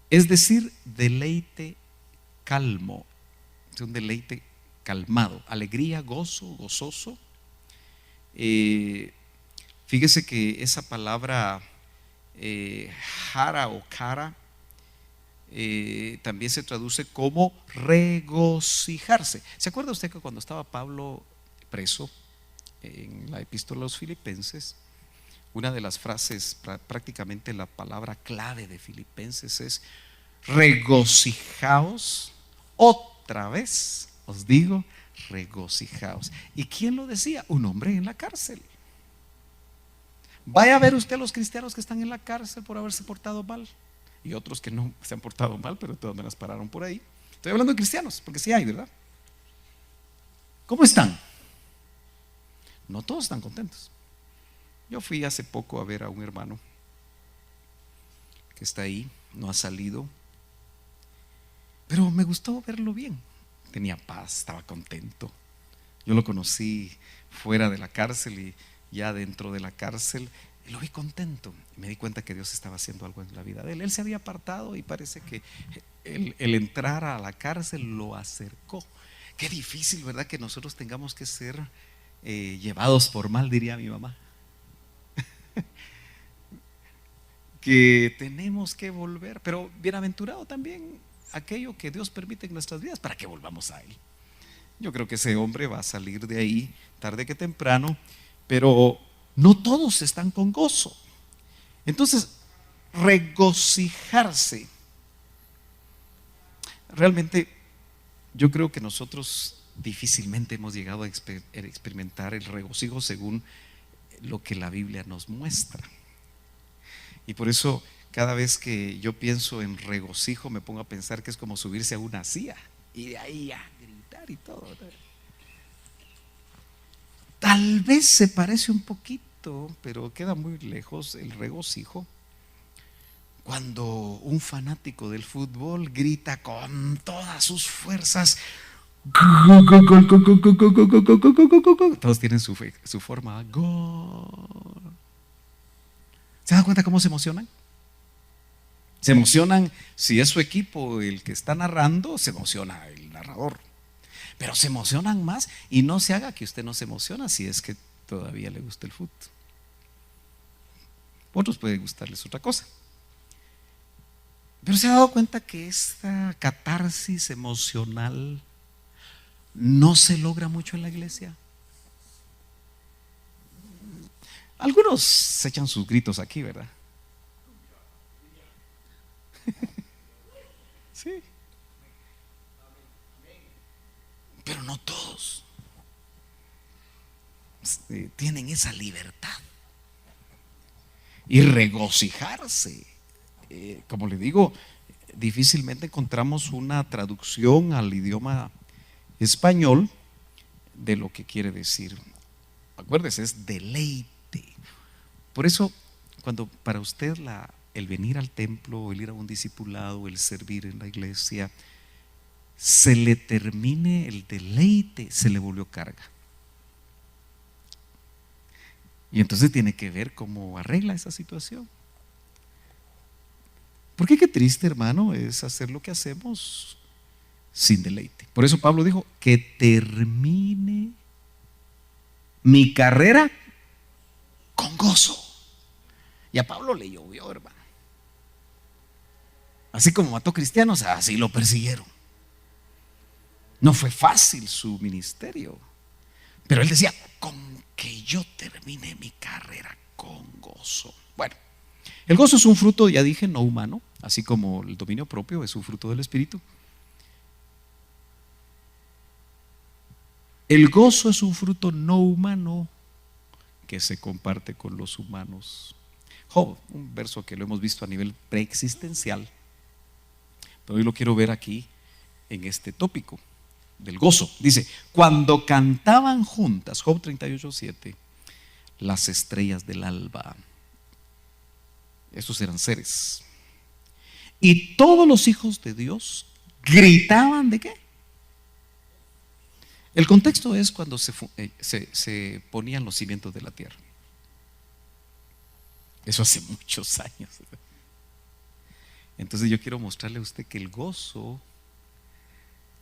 es decir, deleite calmo, es un deleite calmado, alegría, gozo, gozoso. Fíjese que esa palabra jara o cara también se traduce como regocijarse. ¿Se acuerda usted que cuando estaba Pablo preso en la epístola a los Filipenses, una de las frases, prácticamente la palabra clave de Filipenses es regocijaos otra vez? Os digo, regocijaos. ¿Y quién lo decía? Un hombre en la cárcel. Vaya a ver usted a los cristianos que están en la cárcel por haberse portado mal, y otros que no se han portado mal, pero de todas maneras pararon por ahí. Estoy hablando de cristianos, porque sí hay, ¿verdad? ¿Cómo están? No todos están contentos. Yo fui hace poco a ver a un hermano que está ahí, no ha salido, pero me gustó verlo bien. Tenía paz, estaba contento. Yo lo conocí fuera de la cárcel y ya dentro de la cárcel lo vi contento. Me di cuenta que Dios estaba haciendo algo en la vida de él. Él se había apartado y parece que el entrar a la cárcel lo acercó. Qué difícil, ¿verdad? Que nosotros tengamos que ser llevados por mal, diría mi mamá. Que tenemos que volver, pero bienaventurado también aquello que Dios permite en nuestras vidas para que volvamos a Él. Yo creo que ese hombre va a salir de ahí tarde que temprano, pero no todos están con gozo. Entonces, regocijarse. Realmente yo creo que nosotros difícilmente hemos llegado a experimentar el regocijo según lo que la Biblia nos muestra. Y por eso cada vez que yo pienso en regocijo me pongo a pensar que es como subirse a una silla y de ahí a gritar y todo. Tal vez se parece un poquito, pero queda muy lejos el regocijo cuando un fanático del fútbol grita con todas sus fuerzas. Todos tienen su forma. Gol. ¿Se dan cuenta cómo se emocionan? Se emocionan si es su equipo el que está narrando, se emociona el narrador. Pero se emocionan más, y no se haga que usted no se emociona si es que todavía le gusta el fútbol. Otros puede gustarles otra cosa. Pero se ha dado cuenta que esta catarsis emocional no se logra mucho en la iglesia. Algunos se echan sus gritos aquí, ¿verdad? Sí. Pero no todos tienen esa libertad y regocijarse. Como le digo, difícilmente encontramos una traducción al idioma español de lo que quiere decir. Acuérdese, es deleite. Por eso, cuando para usted el venir al templo, el ir a un discipulado, el servir en la iglesia, se le termine el deleite, se le volvió carga. Y entonces tiene que ver cómo arregla esa situación. Porque qué triste, hermano, es hacer lo que hacemos sin deleite. Por eso Pablo dijo, que termine mi carrera con gozo. Y a Pablo le llovió, hermano. Así como mató cristianos, así lo persiguieron. No fue fácil su ministerio, pero él decía, con que yo termine mi carrera con gozo. Bueno, el gozo es un fruto, ya dije, no humano, así como el dominio propio es un fruto del Espíritu. El gozo es un fruto no humano que se comparte con los humanos. Job, un verso que lo hemos visto a nivel preexistencial, pero hoy lo quiero ver aquí en este tópico del gozo. Dice, cuando cantaban juntas, Job 38:7, las estrellas del alba. Estos eran seres. Y todos los hijos de Dios gritaban ¿de qué? El contexto es cuando se ponían los cimientos de la tierra. Eso hace muchos años. Entonces yo quiero mostrarle a usted que el gozo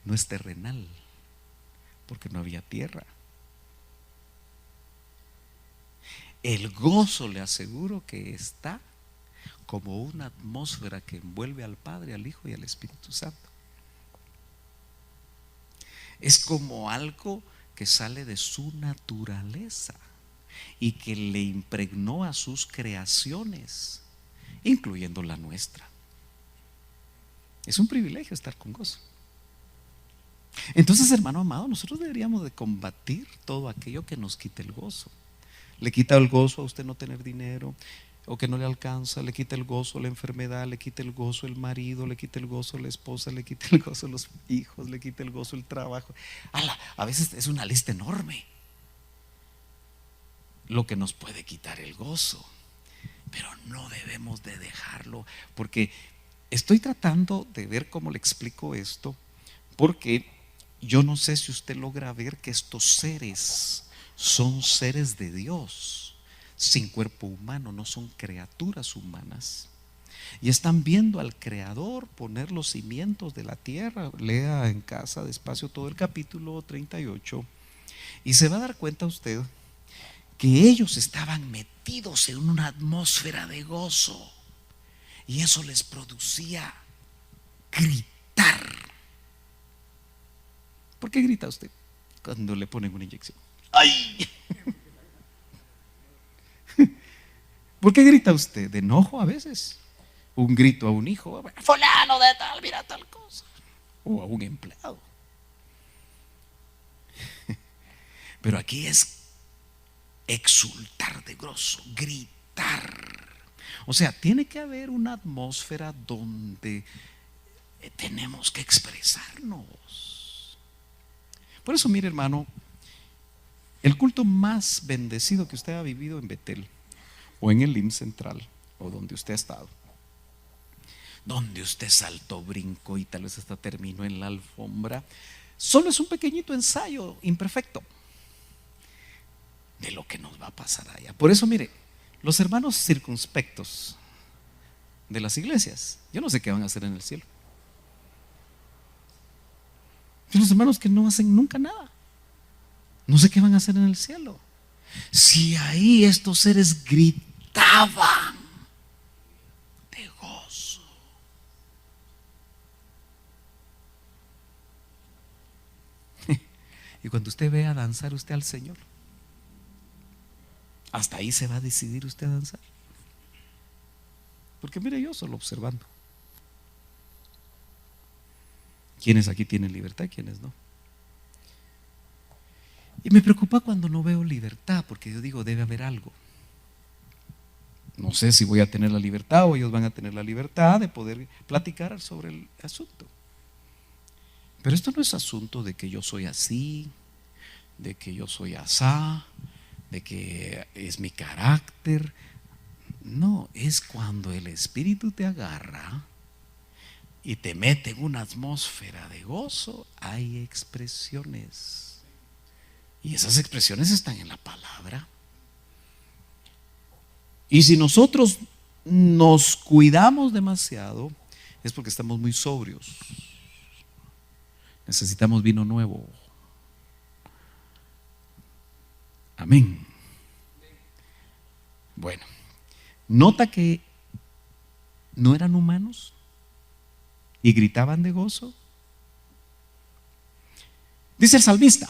no es terrenal, porque no había tierra. El gozo, le aseguro, que está como una atmósfera que envuelve al Padre, al Hijo y al Espíritu Santo. Es como algo que sale de su naturaleza y que le impregnó a sus creaciones, incluyendo la nuestra. Es un privilegio estar con gozo. Entonces, hermano amado, nosotros deberíamos de combatir todo aquello que nos quite el gozo. Le quita el gozo a usted no tener dinero, o que no le alcanza, le quita el gozo la enfermedad, le quita el gozo el marido, le quita el gozo la esposa, le quita el gozo los hijos, le quita el gozo el trabajo. A veces es una lista enorme lo que nos puede quitar el gozo, pero no debemos de dejarlo, porque estoy tratando de ver cómo le explico esto, porque yo no sé si usted logra ver que estos seres son seres de Dios, sin cuerpo humano, no son criaturas humanas. Y están viendo al Creador poner los cimientos de la tierra. Lea en casa despacio todo el capítulo 38 y se va a dar cuenta usted que ellos estaban metidos en una atmósfera de gozo, y eso les producía gritar. ¿Por qué grita usted cuando le ponen una inyección? ¡Ay! ¿Por qué grita usted? ¿De enojo a veces? Un grito a un hijo, fulano de tal, mira tal cosa, o a un empleado. Pero aquí es exultar de gozo, gritar. O sea, tiene que haber una atmósfera donde tenemos que expresarnos. Por eso, mire, hermano, El culto más bendecido que usted ha vivido en Betel, o en el IMSS Central, o donde usted ha estado, donde usted saltó, brincó y tal vez hasta terminó en la alfombra, solo es un pequeñito ensayo imperfecto de lo que nos va a pasar allá. Por eso, mire, los hermanos circunspectos de las iglesias, yo no sé qué van a hacer en el cielo. Y los hermanos que no hacen nunca nada, no sé qué van a hacer en el cielo. Si ahí estos seres gritaban de gozo. Y cuando usted vea danzar usted al Señor, hasta ahí se va a decidir usted a danzar. Porque mire, yo solo observando. ¿Quiénes aquí tienen libertad y quiénes no? Y me preocupa cuando no veo libertad, porque yo digo, debe haber algo. No sé si voy a tener la libertad o ellos van a tener la libertad de poder platicar sobre el asunto. Pero esto no es asunto de que yo soy así, de que yo soy asá, de que es mi carácter. No, es cuando el Espíritu te agarra y te mete en una atmósfera de gozo, hay expresiones. Y esas expresiones están en la palabra. Y si nosotros nos cuidamos demasiado, es porque estamos muy sobrios. Necesitamos vino nuevo. Amén. Bueno, nota que no eran humanos y gritaban de gozo. Dice el salmista: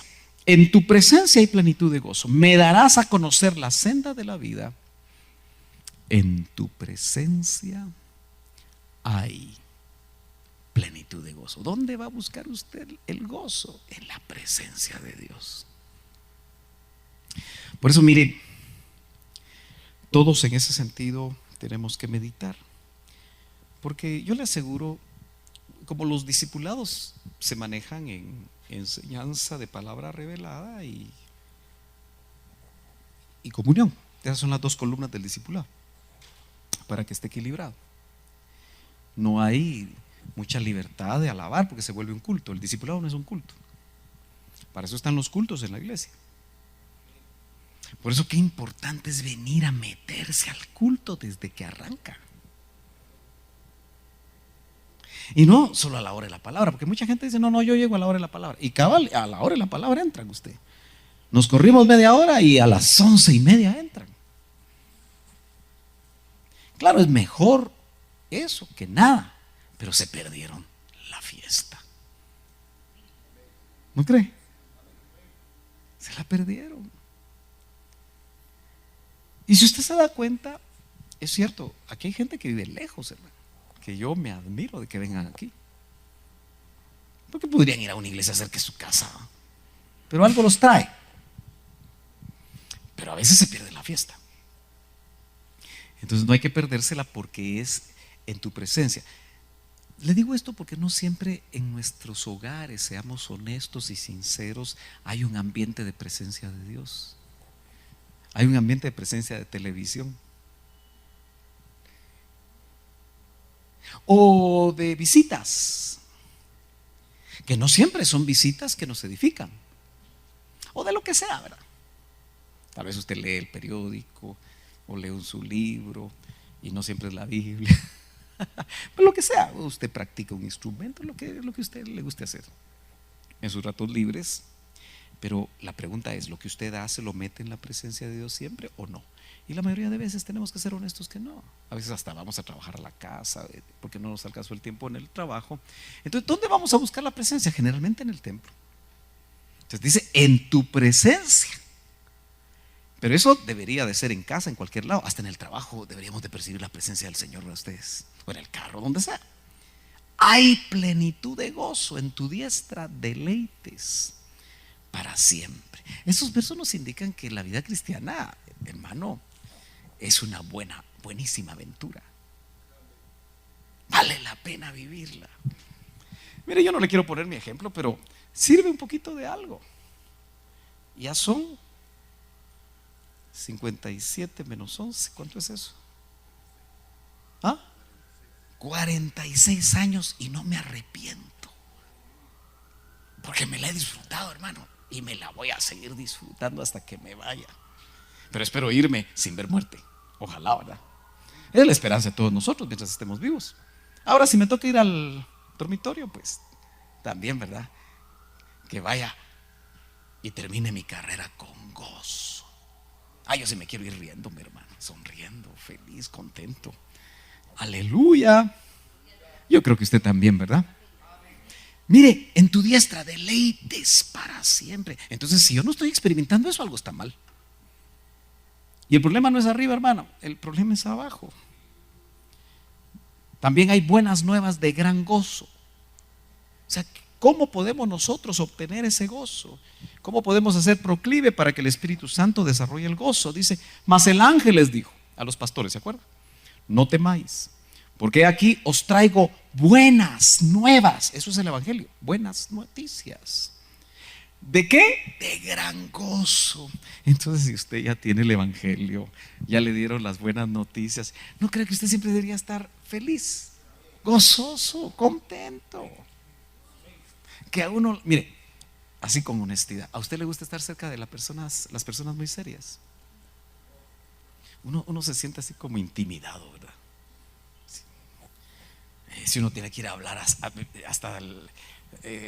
en tu presencia hay plenitud de gozo, me darás a conocer la senda de la vida. En tu presencia hay plenitud de gozo. ¿Dónde va a buscar usted el gozo? En la presencia de Dios. Por eso, mire, todos en ese sentido tenemos que meditar, porque yo le aseguro, como los discipulados se manejan en enseñanza de palabra revelada y comunión, esas son las dos columnas del discipulado, para que esté equilibrado. No hay mucha libertad de alabar porque se vuelve un culto. El discipulado no es un culto. Para eso están los cultos en la iglesia. Por eso qué importante es venir a meterse al culto desde que arranca. Y no solo a la hora de la palabra, porque mucha gente dice, no, yo llego a la hora de la palabra. Y cabal, a la hora de la palabra entran usted. Nos corrimos media hora y a las 11:30 entran. Claro, es mejor eso que nada, pero se perdieron la fiesta. ¿No cree? Se la perdieron. Y si usted se da cuenta, es cierto, aquí hay gente que vive lejos, hermano, que yo me admiro de que vengan aquí. Porque podrían ir a una iglesia cerca de su casa, pero algo los trae. Pero a veces se pierde la fiesta. Entonces no hay que perdérsela porque es en tu presencia. Le digo esto porque no siempre en nuestros hogares, seamos honestos y sinceros, hay un ambiente de presencia de Dios. Hay un ambiente de presencia de televisión. O de visitas, que no siempre son visitas que nos edifican. O de lo que sea, ¿verdad? Tal vez usted lee el periódico o lee su libro y no siempre es la Biblia. Pero lo que sea, usted practica un instrumento, lo que a usted le guste hacer en sus ratos libres. Pero la pregunta es, ¿lo que usted hace lo mete en la presencia de Dios siempre o no? Y la mayoría de veces tenemos que ser honestos que no. A veces hasta vamos a trabajar a la casa porque no nos alcanzó el tiempo en el trabajo. Entonces, ¿dónde vamos a buscar la presencia? Generalmente en el templo. Entonces dice, en tu presencia. Pero eso debería de ser en casa, en cualquier lado. Hasta en el trabajo deberíamos de percibir la presencia del Señor de ustedes. O en el carro, donde sea. Hay plenitud de gozo, en tu diestra deleites para siempre. Esos versos nos indican que la vida cristiana, hermano, es una buenísima aventura. Vale la pena vivirla. Mire, yo no le quiero poner mi ejemplo, pero sirve un poquito de algo. Ya son 57 menos 11, ¿cuánto es eso? ¿Ah? 46 años y no me arrepiento. Porque me la he disfrutado, hermano. Y me la voy a seguir disfrutando hasta que me vaya. Pero espero irme sin ver muerte. Ojalá, ¿verdad? Es la esperanza de todos nosotros mientras estemos vivos. Ahora, si me toca ir al dormitorio, pues también, ¿verdad? Que vaya y termine mi carrera con gozo. Yo sí me quiero ir riendo, mi hermano, sonriendo, feliz, contento. Aleluya. Yo creo que usted también, ¿verdad? Mire, en tu diestra deleites para siempre. Entonces, si yo no estoy experimentando eso, algo está mal. Y el problema no es arriba, hermano, el problema es abajo. También hay buenas nuevas de gran gozo. O sea, ¿cómo podemos nosotros obtener ese gozo? ¿Cómo podemos hacer proclive para que el Espíritu Santo desarrolle el gozo? Dice, mas el ángel les dijo a los pastores, ¿se acuerdan? No temáis, porque aquí os traigo buenas nuevas. Eso es el Evangelio, buenas noticias. ¿De qué? De gran gozo. Entonces, si usted ya tiene el Evangelio, ya le dieron las buenas noticias, ¿no cree que usted siempre debería estar feliz, gozoso, contento? Que a uno, mire, así con honestidad, ¿a usted le gusta estar cerca de las personas muy serias? Uno se siente así como intimidado, ¿verdad? Si uno tiene que ir a hablar hasta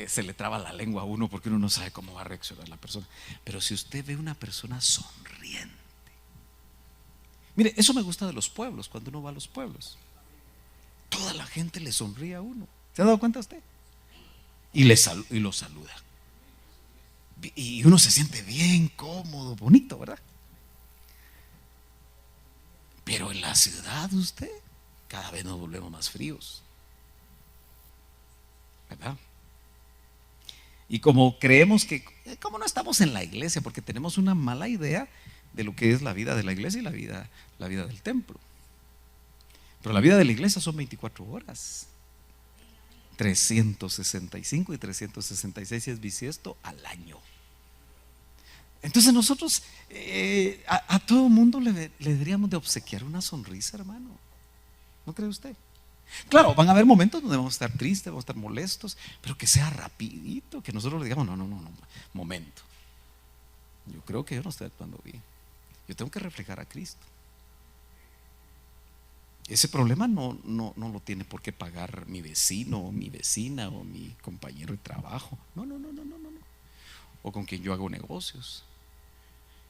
se le traba la lengua a uno porque uno no sabe cómo va a reaccionar la persona. Pero si usted ve una persona sonriente, mire, eso me gusta de los pueblos. Cuando uno va a los pueblos, toda la gente le sonríe a uno. ¿Se ha dado cuenta usted? Y lo saluda. Y uno se siente bien, cómodo, bonito, ¿verdad? Pero en la ciudad, usted, cada vez nos volvemos más fríos, ¿verdad? Y como creemos que, como no estamos en la iglesia, porque tenemos una mala idea de lo que es la vida de la iglesia y la vida del templo. Pero la vida de la iglesia son 24 horas, 365 y 366 es bisiesto al año. Entonces nosotros a todo mundo le deberíamos de obsequiar una sonrisa, hermano. ¿No cree usted? Claro, van a haber momentos donde vamos a estar tristes, vamos a estar molestos, pero que sea rapidito, que nosotros le digamos, no, momento. Yo creo que yo no estoy actuando bien. Yo tengo que reflejar a Cristo. Ese problema no lo tiene por qué pagar mi vecino o mi vecina o mi compañero de trabajo. No. O con quien yo hago negocios.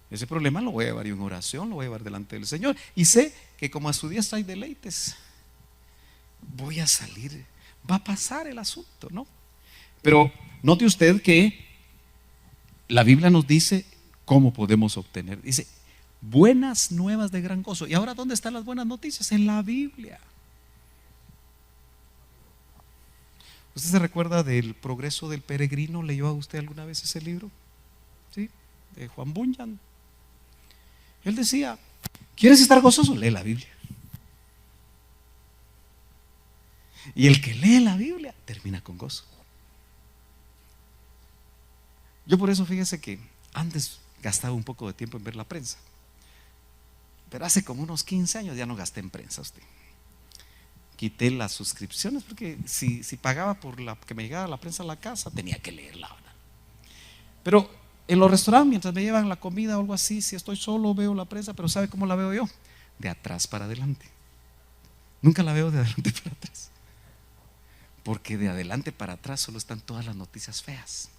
Ese problema lo voy a llevar en oración, lo voy a llevar delante del Señor. Y sé que como a su diestra hay deleites, voy a salir, va a pasar el asunto, ¿no? Pero note usted que la Biblia nos dice cómo podemos obtener. Dice, buenas nuevas de gran gozo. ¿Y ahora dónde están las buenas noticias? En la Biblia. ¿Usted se recuerda del progreso del peregrino? ¿Leyó a usted alguna vez ese libro? ¿Sí? De Juan Bunyan. Él decía, ¿quieres estar gozoso? Lee la Biblia. Y el que lee la Biblia termina con gozo. Yo por eso, fíjese que antes gastaba un poco de tiempo en ver la prensa, pero hace como unos 15 años ya no gasté en prensa usted. Quité las suscripciones porque si pagaba por la que me llegara la prensa a la casa, tenía que leerla, ¿verdad? Pero en los restaurantes, mientras me llevan la comida o algo así, si estoy solo veo la prensa, pero ¿sabe cómo la veo yo? De atrás para adelante. Nunca la veo de adelante para atrás, porque de adelante para atrás solo están todas las noticias feas.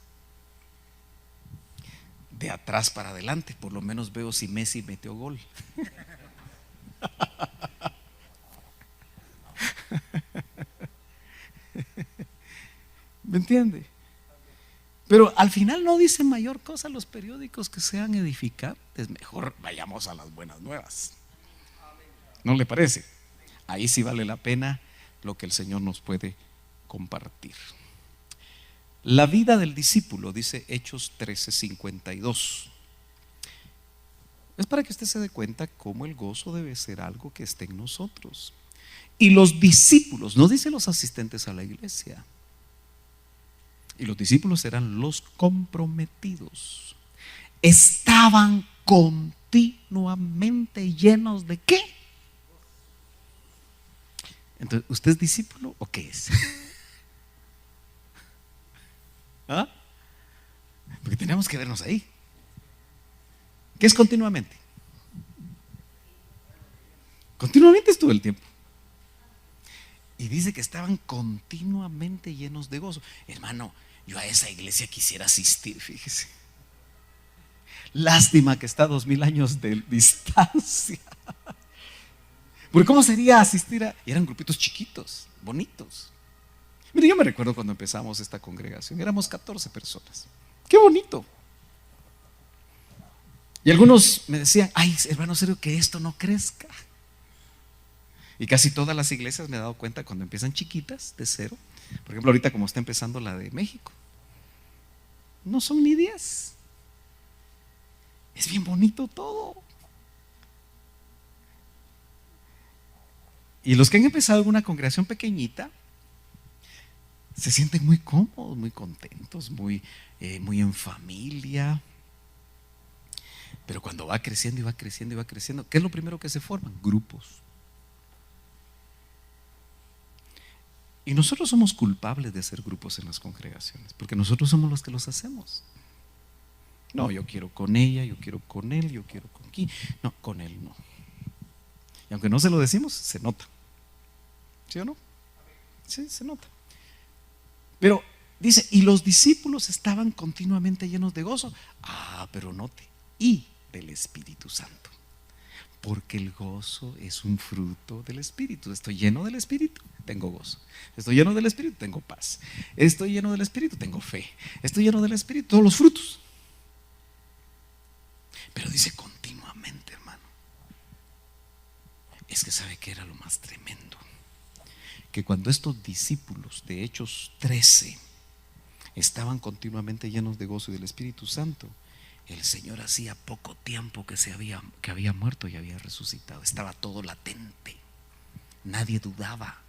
De atrás para adelante por lo menos veo si Messi metió gol. ¿Me entiende? Pero al final no dicen mayor cosa los periódicos que sean edificantes. Mejor vayamos a las buenas nuevas. ¿No le parece? Ahí sí vale la pena lo que el Señor nos puede compartir. La vida del discípulo, dice Hechos 13:52. Es para que usted se dé cuenta cómo el gozo debe ser algo que esté en nosotros. Y los discípulos, no dice los asistentes a la iglesia. Y los discípulos eran los comprometidos. Estaban contentos. continuamente llenos de ¿qué? Entonces, ¿usted es discípulo o qué es? ¿Ah? Porque tenemos que vernos ahí. ¿Qué es continuamente? Continuamente es todo el tiempo. Y dice que estaban continuamente llenos de gozo. Hermano, yo a esa iglesia quisiera asistir, fíjese. Lástima que está a 2000 años de distancia. Porque ¿cómo sería asistir a...? Y eran grupitos chiquitos, bonitos. Mire, yo me recuerdo cuando empezamos esta congregación, éramos 14 personas. ¡Qué bonito! Y algunos me decían, ay, hermano, serio que esto no crezca. Y casi todas las iglesias me he dado cuenta cuando empiezan chiquitas, de cero. Por ejemplo, ahorita como está empezando la de México, no son ni 10. Es bien bonito todo. Y los que han empezado en una congregación pequeñita se sienten muy cómodos, muy contentos, muy en familia. Pero cuando va creciendo y va creciendo y va creciendo, ¿qué es lo primero que se forman? Grupos. Y nosotros somos culpables de hacer grupos en las congregaciones, porque nosotros somos los que los hacemos. No, yo quiero con ella, yo quiero con él, yo quiero con aquí. No, con él no. Y aunque no se lo decimos, se nota. ¿Sí o no? Sí, se nota. Pero dice, y los discípulos estaban continuamente llenos de gozo. Pero note, y del Espíritu Santo. Porque el gozo es un fruto del Espíritu. Estoy lleno del Espíritu, tengo gozo. Estoy lleno del Espíritu, tengo paz. Estoy lleno del Espíritu, tengo fe. Estoy lleno del Espíritu, todos los frutos. Pero dice continuamente, hermano. Es que sabe que era lo más tremendo. Que cuando estos discípulos de Hechos 13 estaban continuamente llenos de gozo y del Espíritu Santo, el Señor hacía poco tiempo que había muerto y había resucitado. Estaba todo latente. Nadie dudaba.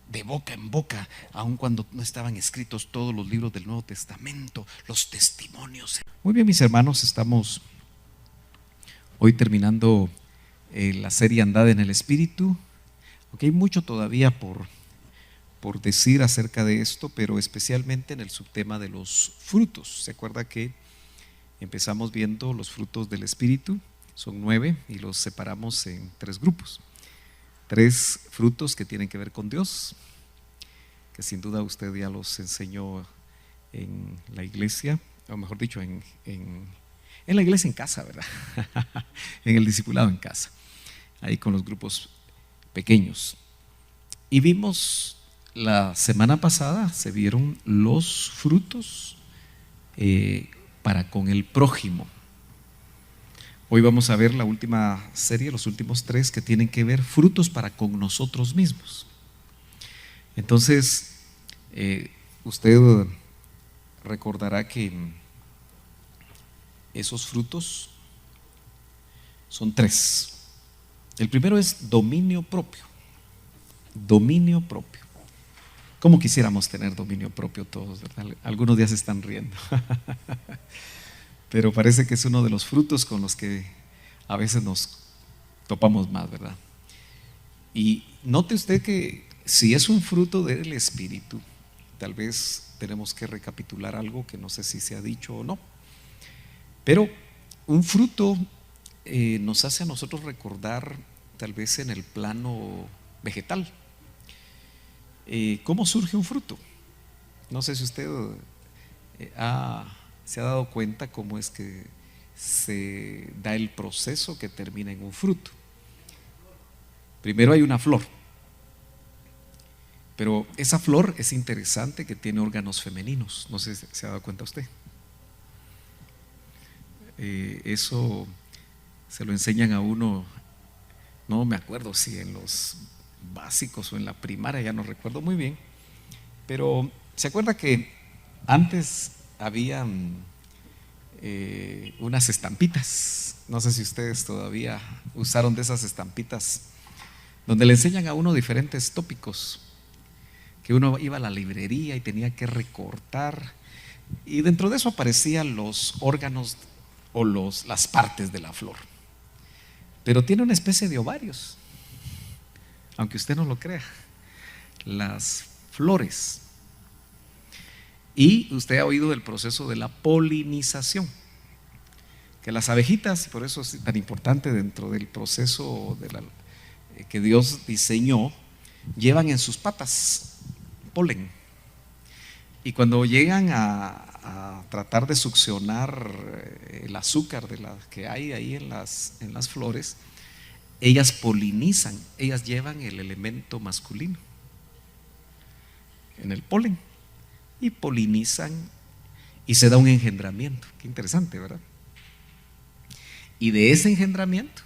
De boca en boca, aun cuando no estaban escritos todos los libros del Nuevo Testamento, los testimonios. Muy bien, mis hermanos, estamos hoy terminando la serie Andad en el Espíritu. Aunque hay mucho todavía por decir acerca de esto, pero especialmente en el subtema de los frutos. ¿Se acuerda que empezamos viendo los frutos del Espíritu? Son 9 y los separamos en 3 grupos. 3 frutos que tienen que ver con Dios, que sin duda usted ya los enseñó en la iglesia, o mejor dicho, en la iglesia en casa, ¿verdad? En el discipulado en casa, ahí con los grupos pequeños. Y vimos la semana pasada, se vieron los frutos para con el prójimo. Hoy vamos a ver la última serie, los últimos 3 que tienen que ver frutos para con nosotros mismos. Entonces, usted recordará que esos frutos son 3. El primero es dominio propio. Dominio propio. ¿Cómo quisiéramos tener dominio propio todos, verdad? Algunos días se están riendo. Pero parece que es uno de los frutos con los que a veces nos topamos más, ¿verdad? Y note usted que si es un fruto del Espíritu, tal vez tenemos que recapitular algo que no sé si se ha dicho o no. Pero un fruto nos hace a nosotros recordar, tal vez en el plano vegetal, ¿cómo surge un fruto? No sé si usted se ha dado cuenta cómo es que se da el proceso que termina en un fruto. Primero hay una flor, pero esa flor es interesante que tiene órganos femeninos. No sé si se ha dado cuenta usted. Eso se lo enseñan a uno, no me acuerdo si en los básicos o en la primaria, ya no recuerdo muy bien, pero se acuerda que antes habían unas estampitas, no sé si ustedes todavía usaron de esas estampitas, donde le enseñan a uno diferentes tópicos, que uno iba a la librería y tenía que recortar, y dentro de eso aparecían los órganos o las partes de la flor. Pero tiene una especie de ovarios, aunque usted no lo crea, las flores. Y usted ha oído del proceso de la polinización, que las abejitas, y por eso es tan importante dentro del proceso que Dios diseñó, llevan en sus patas polen. Y cuando llegan a tratar de succionar el azúcar que hay ahí en las flores, ellas polinizan, ellas llevan el elemento masculino en el polen y polinizan y se da un engendramiento. Qué interesante, ¿verdad? Y de ese engendramiento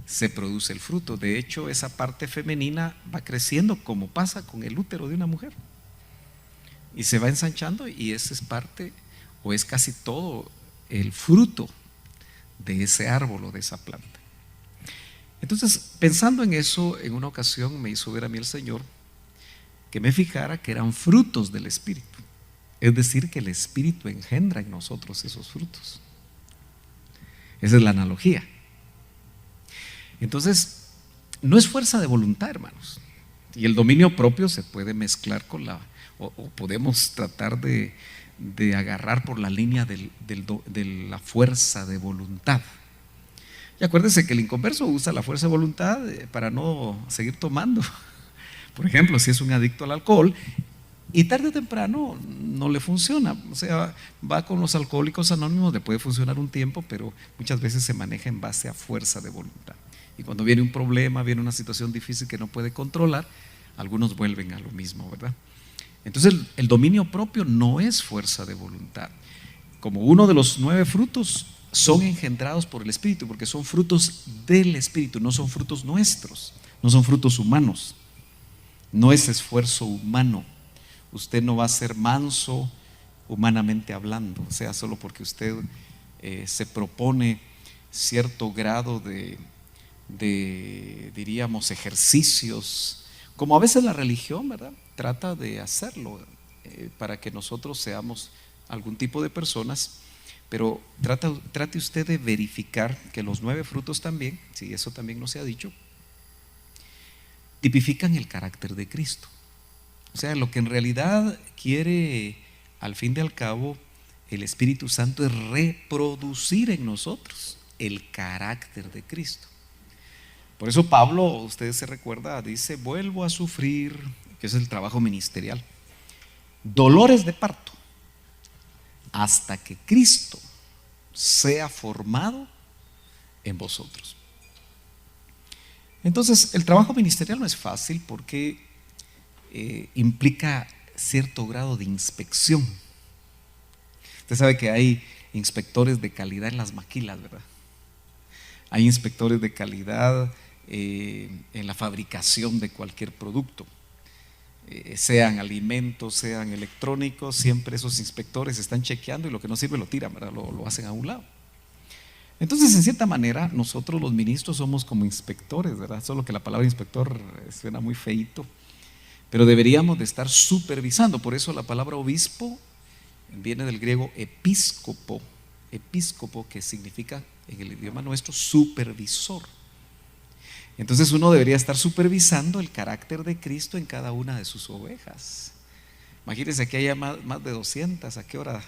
se produce el fruto. De hecho, esa parte femenina va creciendo como pasa con el útero de una mujer. Y se va ensanchando y esa es parte o es casi todo el fruto de ese árbol o de esa planta. Entonces, pensando en eso, en una ocasión me hizo ver a mí el Señor que me fijara que eran frutos del Espíritu. Es decir, que el Espíritu engendra en nosotros esos frutos. Esa es la analogía. Entonces, no es fuerza de voluntad, hermanos. Y el dominio propio se puede mezclar con o podemos tratar de agarrar por la línea de la fuerza de voluntad. Y acuérdense que el inconverso usa la fuerza de voluntad para no seguir tomando. Por ejemplo, si es un adicto al alcohol y tarde o temprano no le funciona, o sea, va con los alcohólicos anónimos, le puede funcionar un tiempo, pero muchas veces se maneja en base a fuerza de voluntad. Y cuando viene un problema, viene una situación difícil que no puede controlar, algunos vuelven a lo mismo, ¿verdad? Entonces el dominio propio no es fuerza de voluntad. Como uno de los 9 frutos son engendrados por el Espíritu, porque son frutos del Espíritu, no son frutos nuestros, no son frutos humanos, no es esfuerzo humano. Usted no va a ser manso humanamente hablando, o sea, solo porque usted se propone cierto grado de diríamos, ejercicios, como a veces la religión, ¿verdad? Trata de hacerlo para que nosotros seamos algún tipo de personas, pero trate usted de verificar que los 9 frutos también, si eso también no se ha dicho, tipifican el carácter de Cristo. O sea, lo que en realidad quiere al fin y al cabo el Espíritu Santo es reproducir en nosotros el carácter de Cristo. Por eso Pablo, ustedes se recuerdan, dice: vuelvo a sufrir, que es el trabajo ministerial, dolores de parto, hasta que Cristo sea formado en vosotros. Entonces, el trabajo ministerial no es fácil porque implica cierto grado de inspección. Usted sabe que hay inspectores de calidad en las maquilas, ¿verdad? Hay inspectores de calidad en la fabricación de cualquier producto, sean alimentos, sean electrónicos. Siempre esos inspectores están chequeando y lo que no sirve lo tiran, ¿verdad? Lo hacen a un lado. Entonces, en cierta manera, nosotros los ministros somos como inspectores, ¿verdad? Solo que la palabra inspector suena muy feíto, pero deberíamos de estar supervisando. Por eso la palabra obispo viene del griego episcopo, que significa en el idioma nuestro supervisor. Entonces uno debería estar supervisando el carácter de Cristo en cada una de sus ovejas. Imagínense que haya más de 200, ¿a qué hora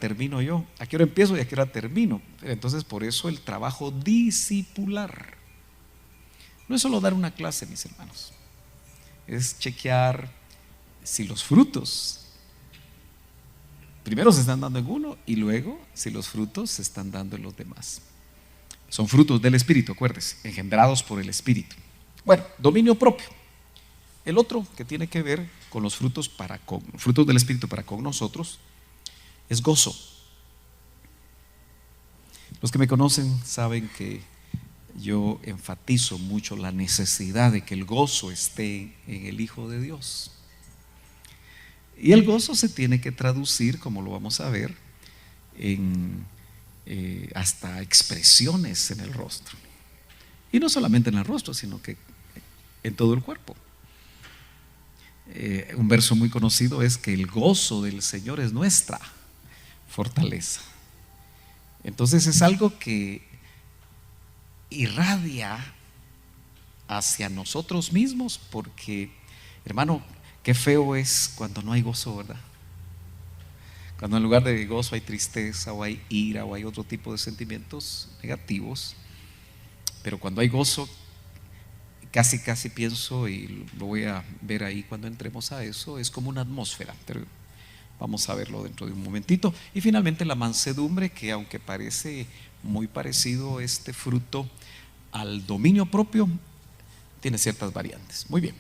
termino yo? ¿A qué hora empiezo y a qué hora termino? Entonces, por eso el trabajo discipular no es solo dar una clase, mis hermanos, es chequear si los frutos primero se están dando en uno y luego si los frutos se están dando en los demás. Son frutos del Espíritu, acuérdense, engendrados por el Espíritu. Bueno, dominio propio. El otro que tiene que ver con los frutos del Espíritu para con nosotros es gozo. Los que me conocen saben que yo enfatizo mucho la necesidad de que el gozo esté en el Hijo de Dios. Y el gozo se tiene que traducir, como lo vamos a ver, en hasta expresiones en el rostro. Y no solamente en el rostro, sino que en todo el cuerpo. Un verso muy conocido es que el gozo del Señor es nuestra fortaleza. Entonces es algo que irradia hacia nosotros mismos, porque, hermano, qué feo es cuando no hay gozo, ¿verdad? Cuando en lugar de gozo hay tristeza o hay ira o hay otro tipo de sentimientos negativos. Pero cuando hay gozo, casi pienso, y lo voy a ver ahí cuando entremos a eso, es como una atmósfera, pero vamos a verlo dentro de un momentito. Y finalmente la mansedumbre, que aunque parece muy parecido este fruto al dominio propio, tiene ciertas variantes. Muy bien,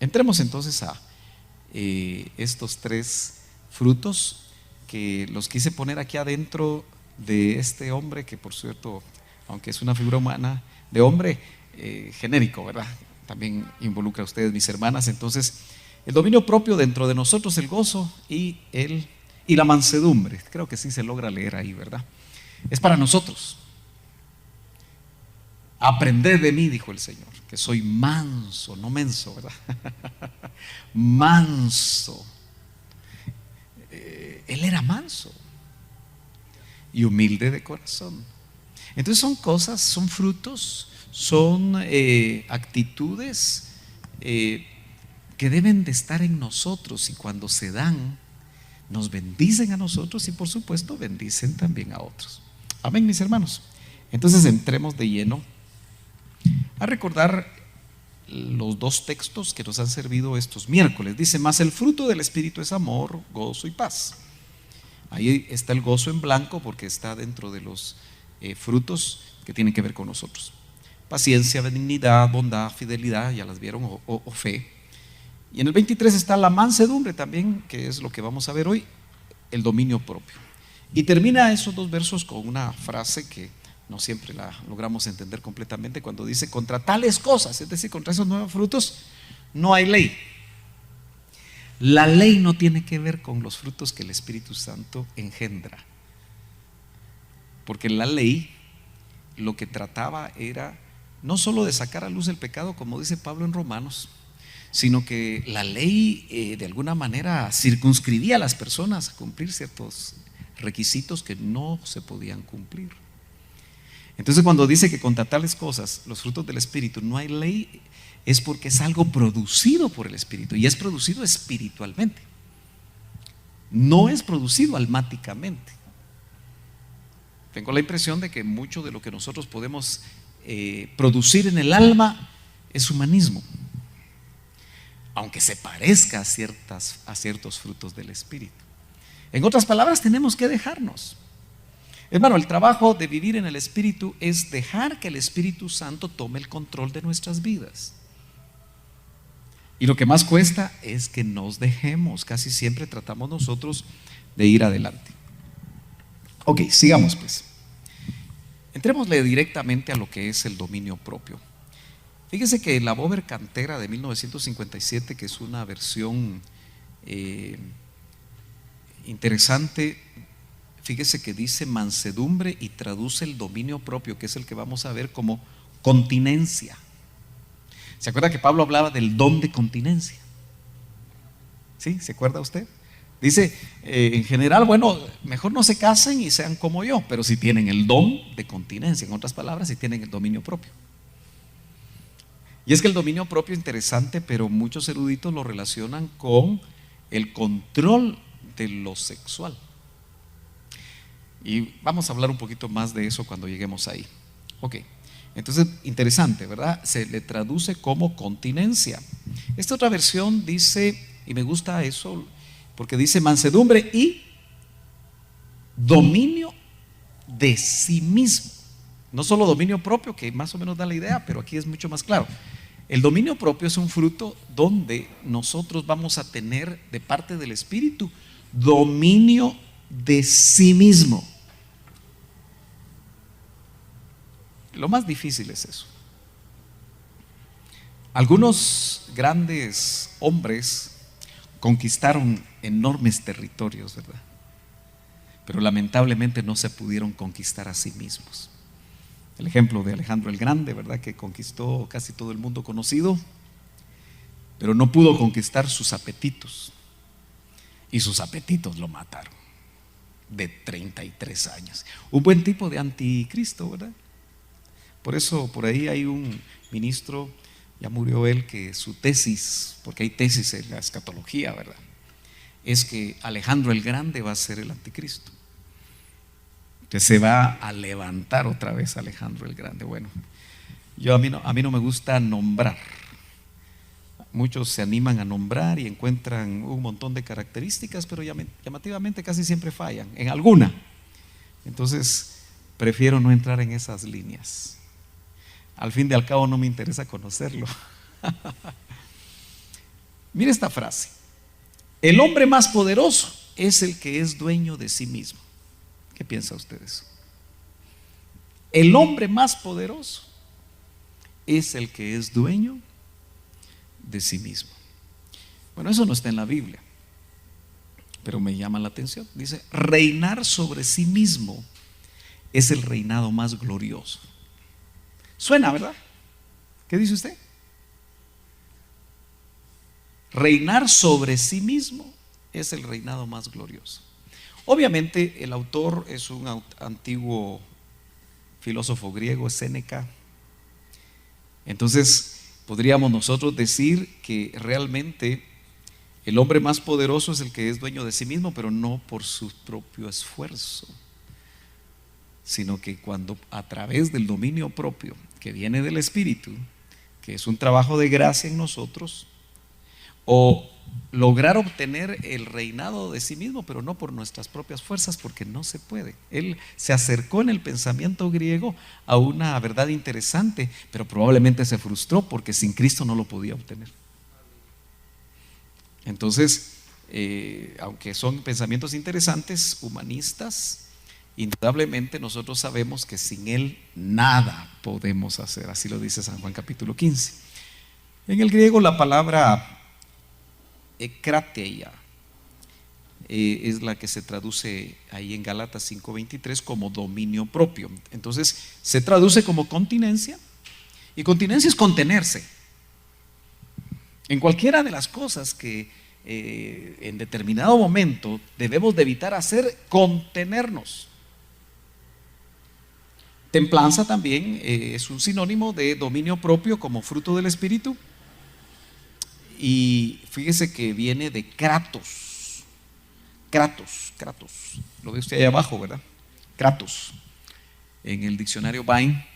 entremos entonces a estos tres frutos que los quise poner aquí adentro de este hombre, que por cierto, aunque es una figura humana, de hombre genérico, ¿verdad? También involucra a ustedes, mis hermanas. Entonces, el dominio propio dentro de nosotros, el gozo y la mansedumbre. Creo que sí se logra leer ahí, ¿verdad? Es para nosotros. Aprended de mí, dijo el Señor, que soy manso, no menso, ¿verdad? Manso. Él era manso y humilde de corazón. Entonces son cosas, son frutos, son actitudes que deben de estar en nosotros, y cuando se dan, nos bendicen a nosotros y por supuesto bendicen también a otros. Amén, mis hermanos. Entonces entremos de lleno a recordar los dos textos que nos han servido estos miércoles. Dice: mas el fruto del Espíritu es amor, gozo y paz. Ahí está el gozo en blanco porque está dentro de los frutos que tienen que ver con nosotros. Paciencia, benignidad, bondad, fidelidad, ya las vieron, o fe. Y en el 23 está la mansedumbre también, que es lo que vamos a ver hoy, el dominio propio. Y termina esos dos versos con una frase que no siempre la logramos entender completamente, cuando dice: contra tales cosas, es decir, contra esos nuevos frutos, no hay ley. La ley no tiene que ver con los frutos que el Espíritu Santo engendra, porque la ley lo que trataba era no solo de sacar a luz el pecado, como dice Pablo en Romanos, sino que la ley de alguna manera circunscribía a las personas a cumplir ciertos requisitos que no se podían cumplir. Entonces, cuando dice que contra tales cosas, los frutos del Espíritu, no hay ley, es porque es algo producido por el Espíritu, y es producido espiritualmente, no es producido almáticamente. Tengo la impresión de que mucho de lo que nosotros podemos producir en el alma es humanismo, aunque se parezca a ciertos frutos del Espíritu. En otras palabras, tenemos que dejarnos. Hermano, el trabajo de vivir en el Espíritu es dejar que el Espíritu Santo tome el control de nuestras vidas. Y lo que más cuesta es que nos dejemos. Casi siempre tratamos nosotros de ir adelante. Ok, sigamos pues. Entrémosle directamente a lo que es el dominio propio. Fíjese que la Bober Cantera de 1957, que es una versión interesante, fíjese que dice mansedumbre y traduce el dominio propio, que es el que vamos a ver, como continencia. ¿Se acuerda que Pablo hablaba del don de continencia? ¿Sí? ¿Se acuerda usted? Dice, en general, bueno, mejor no se casen y sean como yo, pero si tienen el don de continencia, en otras palabras, si tienen el dominio propio. Y es que el dominio propio es interesante, pero muchos eruditos lo relacionan con el control de lo sexual. Y vamos a hablar un poquito más de eso cuando lleguemos ahí. Ok, entonces interesante, ¿verdad? Se le traduce como continencia. Esta otra versión dice, y me gusta eso, porque dice mansedumbre y dominio de sí mismo. No solo dominio propio, que más o menos da la idea, pero aquí es mucho más claro. El dominio propio es un fruto donde nosotros vamos a tener de parte del Espíritu dominio de sí mismo. Lo más difícil es eso. Algunos grandes hombres conquistaron enormes territorios, ¿verdad? Pero lamentablemente no se pudieron conquistar a sí mismos. El ejemplo de Alejandro el Grande, ¿verdad? Que conquistó casi todo el mundo conocido, pero no pudo conquistar sus apetitos, y sus apetitos lo mataron. de 33 años. Un buen tipo de anticristo, ¿verdad? Por eso por ahí hay un ministro, ya murió él, que su tesis, porque hay tesis en la escatología, ¿verdad?, es que Alejandro el Grande va a ser el anticristo. Entonces se va a levantar otra vez Alejandro el Grande. Bueno, a mí no me gusta nombrar. Muchos se animan a nombrar y encuentran un montón de características, pero llamativamente casi siempre fallan en alguna. Entonces prefiero no entrar en esas líneas. Al fin y al cabo no me interesa conocerlo. Mire esta frase: el hombre más poderoso es el que es dueño de sí mismo. ¿Qué piensa usted de eso? El hombre más poderoso es el que es dueño de sí mismo. Bueno, eso no está en la Biblia, pero me llama la atención. Dice: reinar sobre sí mismo es el reinado más glorioso. Suena, ¿verdad? ¿Qué dice usted? Reinar sobre sí mismo es el reinado más glorioso. Obviamente el autor es un antiguo filósofo griego, Séneca. Entonces podríamos nosotros decir que realmente el hombre más poderoso es el que es dueño de sí mismo, pero no por su propio esfuerzo, sino que cuando a través del dominio propio que viene del Espíritu, que es un trabajo de gracia en nosotros, o lograr obtener el reinado de sí mismo, pero no por nuestras propias fuerzas, porque no se puede. Él se acercó en el pensamiento griego a una verdad interesante, pero probablemente se frustró porque sin Cristo no lo podía obtener. Entonces, aunque son pensamientos interesantes, humanistas, indudablemente nosotros sabemos que sin Él nada podemos hacer. Así lo dice San Juan capítulo 15. En el griego la palabra krateia es la que se traduce ahí en Gálatas 5:23 como dominio propio. Entonces se traduce como continencia, y continencia es contenerse en cualquiera de las cosas que en determinado momento debemos de evitar hacer, contenernos. Templanza también es un sinónimo de dominio propio como fruto del Espíritu. Y fíjese que viene de kratos. Kratos. Lo ve usted ahí abajo, ¿verdad? Kratos. En el diccionario Vine.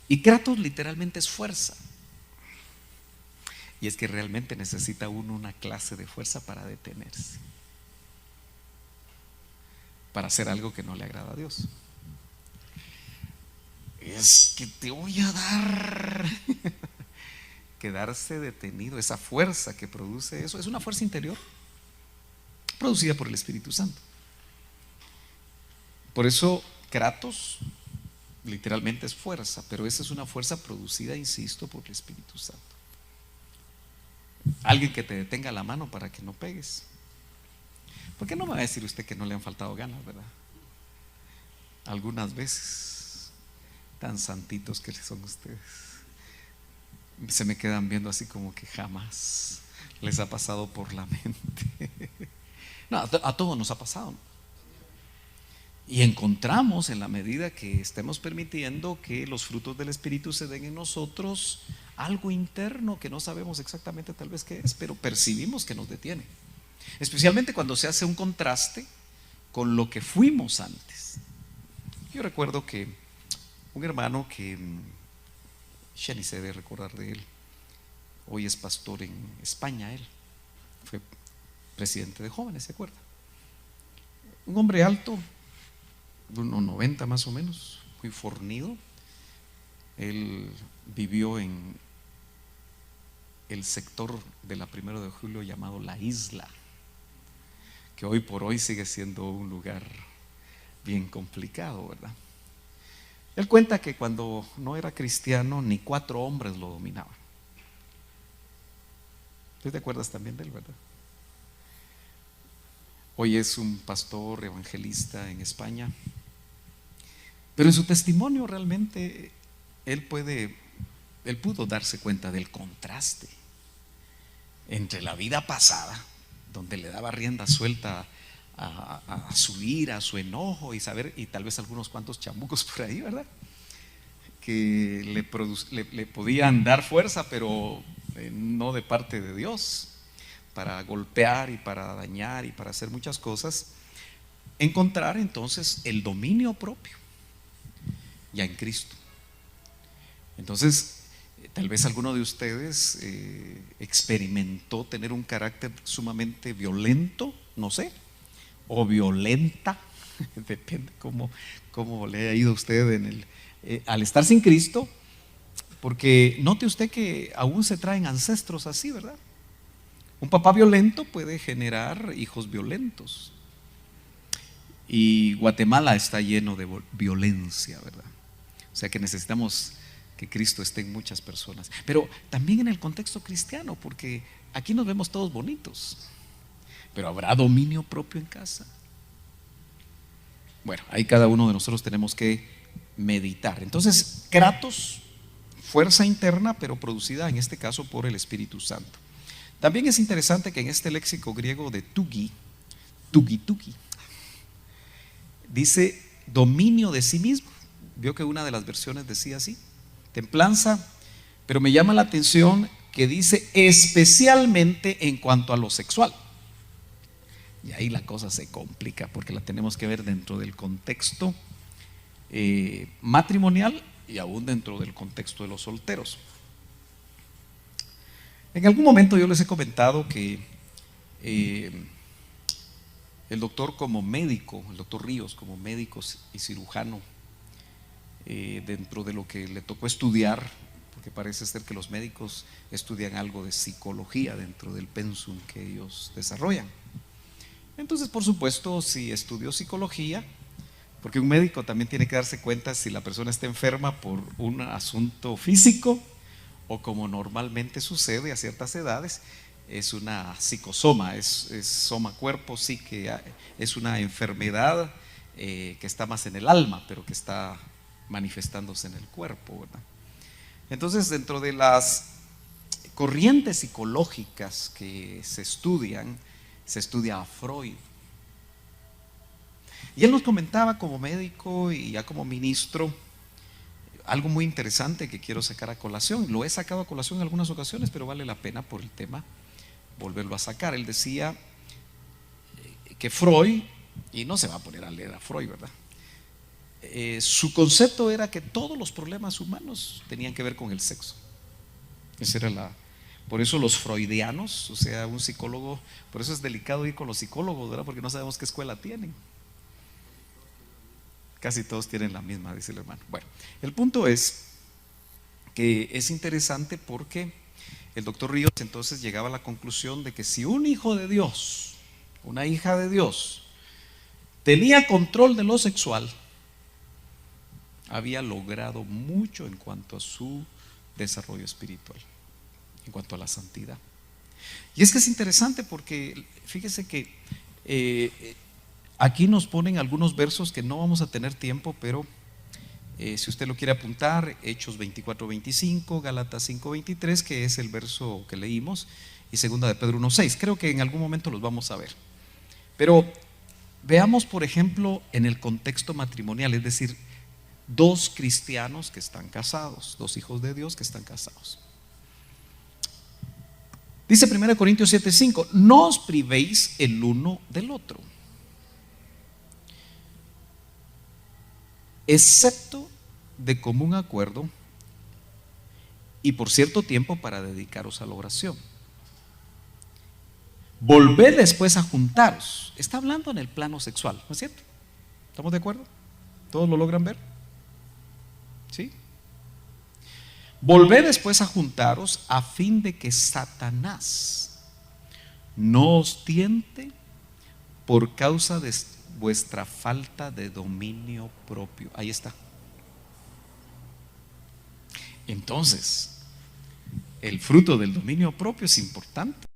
Y kratos literalmente es fuerza. Y es que realmente necesita uno una clase de fuerza para detenerse, para hacer algo que no le agrada a Dios. Es que te voy a dar. Quedarse detenido, esa fuerza que produce eso, es una fuerza interior producida por el Espíritu Santo. Por eso kratos literalmente es fuerza, pero esa es una fuerza producida, insisto, por el Espíritu Santo. Alguien que te detenga la mano para que no pegues. ¿Por qué no me va a decir usted que no le han faltado ganas, verdad? Algunas veces, tan santitos que son ustedes, se me quedan viendo así como que jamás les ha pasado por la mente. No, a todos nos ha pasado, ¿no? Y encontramos, en la medida que estemos permitiendo que los frutos del Espíritu se den en nosotros, algo interno que no sabemos exactamente tal vez qué es, pero percibimos que nos detiene. Especialmente cuando se hace un contraste con lo que fuimos antes. Yo recuerdo que un hermano que ya ni se debe recordar de él, hoy es pastor en España. Él fue presidente de jóvenes, ¿se acuerda? Un hombre alto, de unos 90 más o menos, muy fornido. Él vivió en el sector de la 1 de julio llamado La Isla, que hoy por hoy sigue siendo un lugar bien complicado, ¿verdad? Él cuenta que cuando no era cristiano, ni 4 hombres lo dominaban. ¿Tú te acuerdas también de él, verdad? Hoy es un pastor evangelista en España. Pero en su testimonio realmente él pudo darse cuenta del contraste entre la vida pasada, donde le daba rienda suelta a su ira, a su enojo, y saber, y tal vez algunos cuantos chambucos por ahí, ¿verdad? Que le podían dar fuerza, pero no de parte de Dios, para golpear y para dañar y para hacer muchas cosas. Encontrar entonces el dominio propio ya en Cristo. Entonces, tal vez alguno de ustedes experimentó tener un carácter sumamente violento, no sé, o violenta, depende cómo le haya ido a usted al estar sin Cristo, porque note usted que aún se traen ancestros así, ¿verdad? Un papá violento puede generar hijos violentos. Y Guatemala está lleno de violencia, ¿verdad? O sea que necesitamos que Cristo esté en muchas personas, pero también en el contexto cristiano, porque aquí nos vemos todos bonitos, pero ¿habrá dominio propio en casa? Bueno, ahí cada uno de nosotros tenemos que meditar. Entonces, kratos, fuerza interna, pero producida en este caso por el Espíritu Santo. También es interesante que en este léxico griego de tugi, dice dominio de sí mismo. Vio que una de las versiones decía así, templanza, pero me llama la atención que dice especialmente en cuanto a lo sexual. Y ahí la cosa se complica porque la tenemos que ver dentro del contexto matrimonial y aún dentro del contexto de los solteros. En algún momento yo les he comentado que el doctor como médico, el doctor Ríos como médico y cirujano, dentro de lo que le tocó estudiar, porque parece ser que los médicos estudian algo de psicología dentro del pensum que ellos desarrollan. Entonces, por supuesto, si estudió psicología, porque un médico también tiene que darse cuenta si la persona está enferma por un asunto físico o, como normalmente sucede a ciertas edades, es una psicosoma, es soma cuerpo, sí, que es una enfermedad que está más en el alma, pero que está manifestándose en el cuerpo, ¿verdad? Entonces, dentro de las corrientes psicológicas que se estudia a Freud. Y él nos comentaba como médico y ya como ministro algo muy interesante que quiero sacar a colación. Lo he sacado a colación en algunas ocasiones, pero vale la pena por el tema volverlo a sacar. Él decía que Freud, y no se va a poner a leer a Freud, ¿verdad? Su concepto era que todos los problemas humanos tenían que ver con el sexo. Esa era por eso los freudianos, o sea, un psicólogo, por eso es delicado ir con los psicólogos, ¿verdad? Porque no sabemos qué escuela tienen. Casi todos tienen la misma, dice el hermano. Bueno, el punto es que es interesante porque el doctor Ríos entonces llegaba a la conclusión de que si un hijo de Dios, una hija de Dios, tenía control de lo sexual, había logrado mucho en cuanto a su desarrollo espiritual, en cuanto a la santidad. Y es que es interesante porque fíjese que aquí nos ponen algunos versos que no vamos a tener tiempo, pero si usted lo quiere apuntar, Hechos 24:25, Gálatas 5:23, que es el verso que leímos, y segunda de Pedro 1:6. Creo que en algún momento los vamos a ver. Pero veamos, por ejemplo, en el contexto matrimonial, es decir, dos cristianos que están casados, dos hijos de Dios que están casados. Dice 1 Corintios 7:5, no os privéis el uno del otro, excepto de común acuerdo y por cierto tiempo para dedicaros a la oración. Volved después a juntaros. Está hablando en el plano sexual, ¿no es cierto? ¿Estamos de acuerdo? ¿Todos lo logran ver? ¿Sí? Volved después a juntaros a fin de que Satanás no os tiente por causa de vuestra falta de dominio propio. Ahí está. Entonces, el fruto del dominio propio es importante.